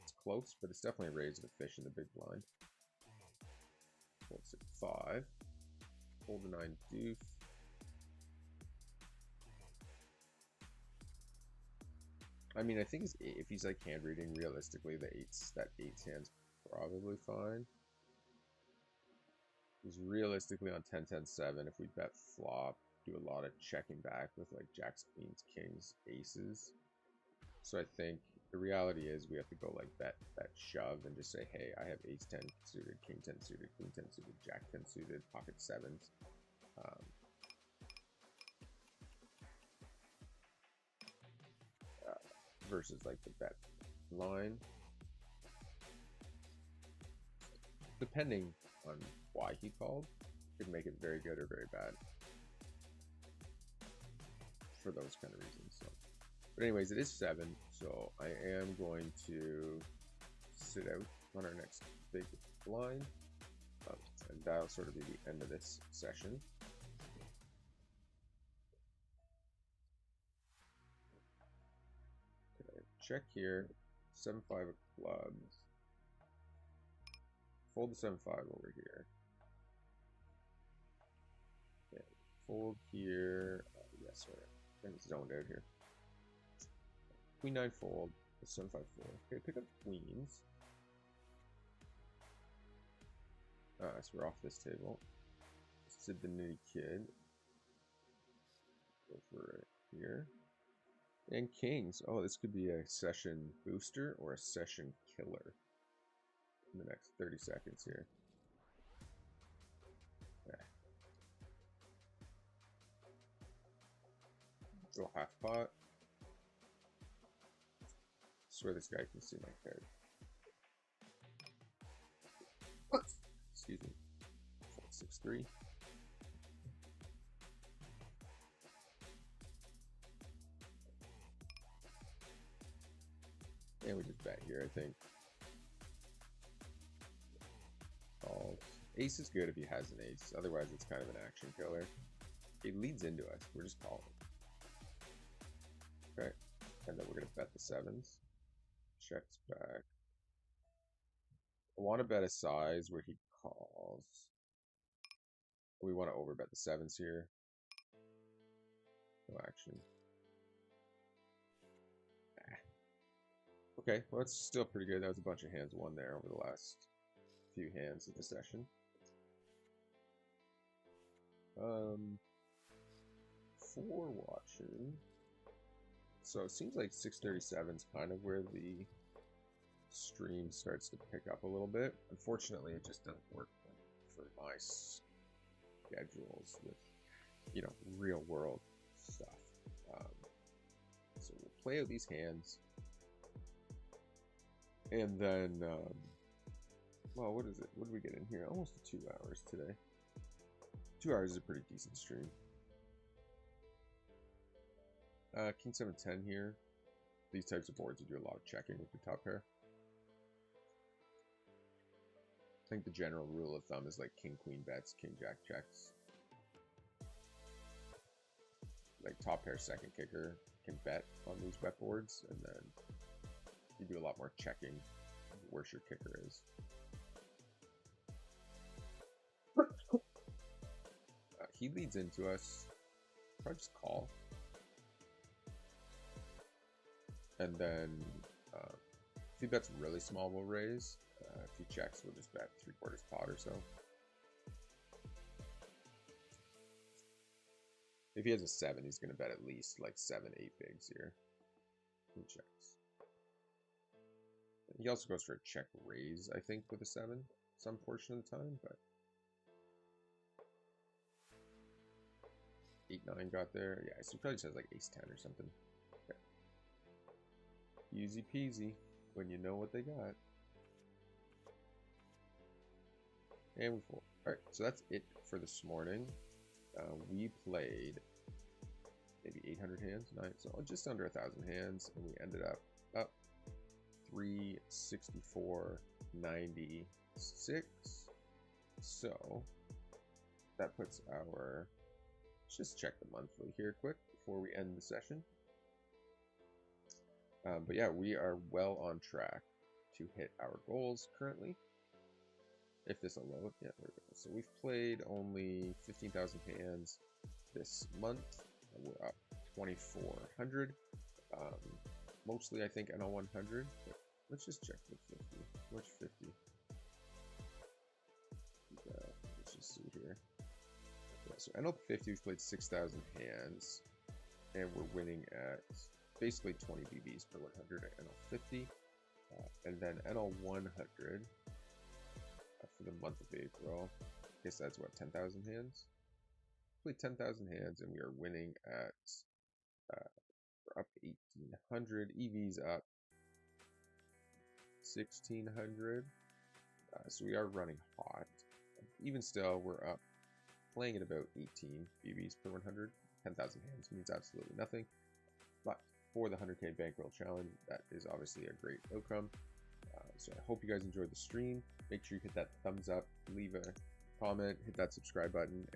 it's close, but it's definitely a raise of a fish in the big blind. Fold 6-5. Fold the 9 deuce. I mean, I think if he's like hand reading, realistically, that 8's hand's probably fine. Because realistically on 10-10-7, if we bet flop, do a lot of checking back with like jacks, queens, kings, aces. So I think the reality is we have to go like bet shove and just say, hey, I have ace 10 suited, king 10 suited, queen 10 suited, jack 10 suited, pocket 7s. Versus like the bet line. Depending on why he called, could make it very good or very bad for those kind of reasons. So, but anyways, it is 7, so I am going to sit out on our next big blind, and that'll sort of be the end of this session. Okay, check here, 7-5 of clubs. Fold the 7-5 over here. Okay, fold here. Yes, sorry. I'm zoned out here. Queen 9 fold. 7-5 fold. Okay, pick up queens. So we're off this table. Sid the Nitty Kid. Go for it here. And kings. Oh, this could be a session booster or a session killer in the next 30 seconds here. Yeah. Go half pot. Swear this guy can see my card. Excuse me. 4-6-3. And we just bet here, I think. Calls. Ace is good if he has an ace. Otherwise, it's kind of an action killer. It leads into us. We're just calling. Okay. And then we're going to bet the 7s. Checks back. I want to bet a size where he calls. We want to overbet the 7s here. No action. Okay, well that's still pretty good. That was a bunch of hands won there over the last few hands of the session. For watching. So it seems like 6:37 is kind of where the stream starts to pick up a little bit. Unfortunately, it just doesn't work for my schedules with, you know, real world stuff. So we'll play out these hands, and then, well, what is it? What do we get in here? Almost 2 hours today. 2 hours is a pretty decent stream. King 7-10 here. These types of boards, you do a lot of checking with your top pair. I think the general rule of thumb is like king queen bets, king jack checks. Like top pair second kicker can bet on these bet boards, and then you do a lot more checking where your kicker is. He leads into us. Probably just call. And then if he bets really small, we'll raise. If he checks, we'll just bet 3/4 pot or so. If he has a 7, he's going to bet at least like 7, 8 bigs here. He checks. He also goes for a check raise, I think, with a 7 some portion of the time, but 8-9 got there. Yeah, so he probably just has like ace-10 or something. Okay. Easy peasy when you know what they got. And we fold. Alright, so that's it for this morning. We played maybe 800 hands, so just under 1,000 hands, and we ended up 364.96. So that puts our, let's just check the monthly here quick before we end the session. But yeah, we are well on track to hit our goals currently. If this will load, yeah, there we go. So we've played only 15,000 hands this month. We're up 2,400. Mostly, I think, NL 100. But let's just check the 50. Which 50? Let's just see here. Yeah, so NL 50, we've played 6,000 hands, and we're winning at basically 20 BBs per 100 at NL 50. And then NL 100 for the month of April. I guess that's what, 10,000 hands? Played 10,000 hands, and we are winning at we're up to 1,800. EV's up 1,600. So we are running hot. Even still, we're up, playing at about 18 BBs per 100. 10,000 hands means absolutely nothing. But for the 100K bankroll challenge, that is obviously a great outcome. So I hope you guys enjoyed the stream. Make sure you hit that thumbs up, leave a comment, hit that subscribe button.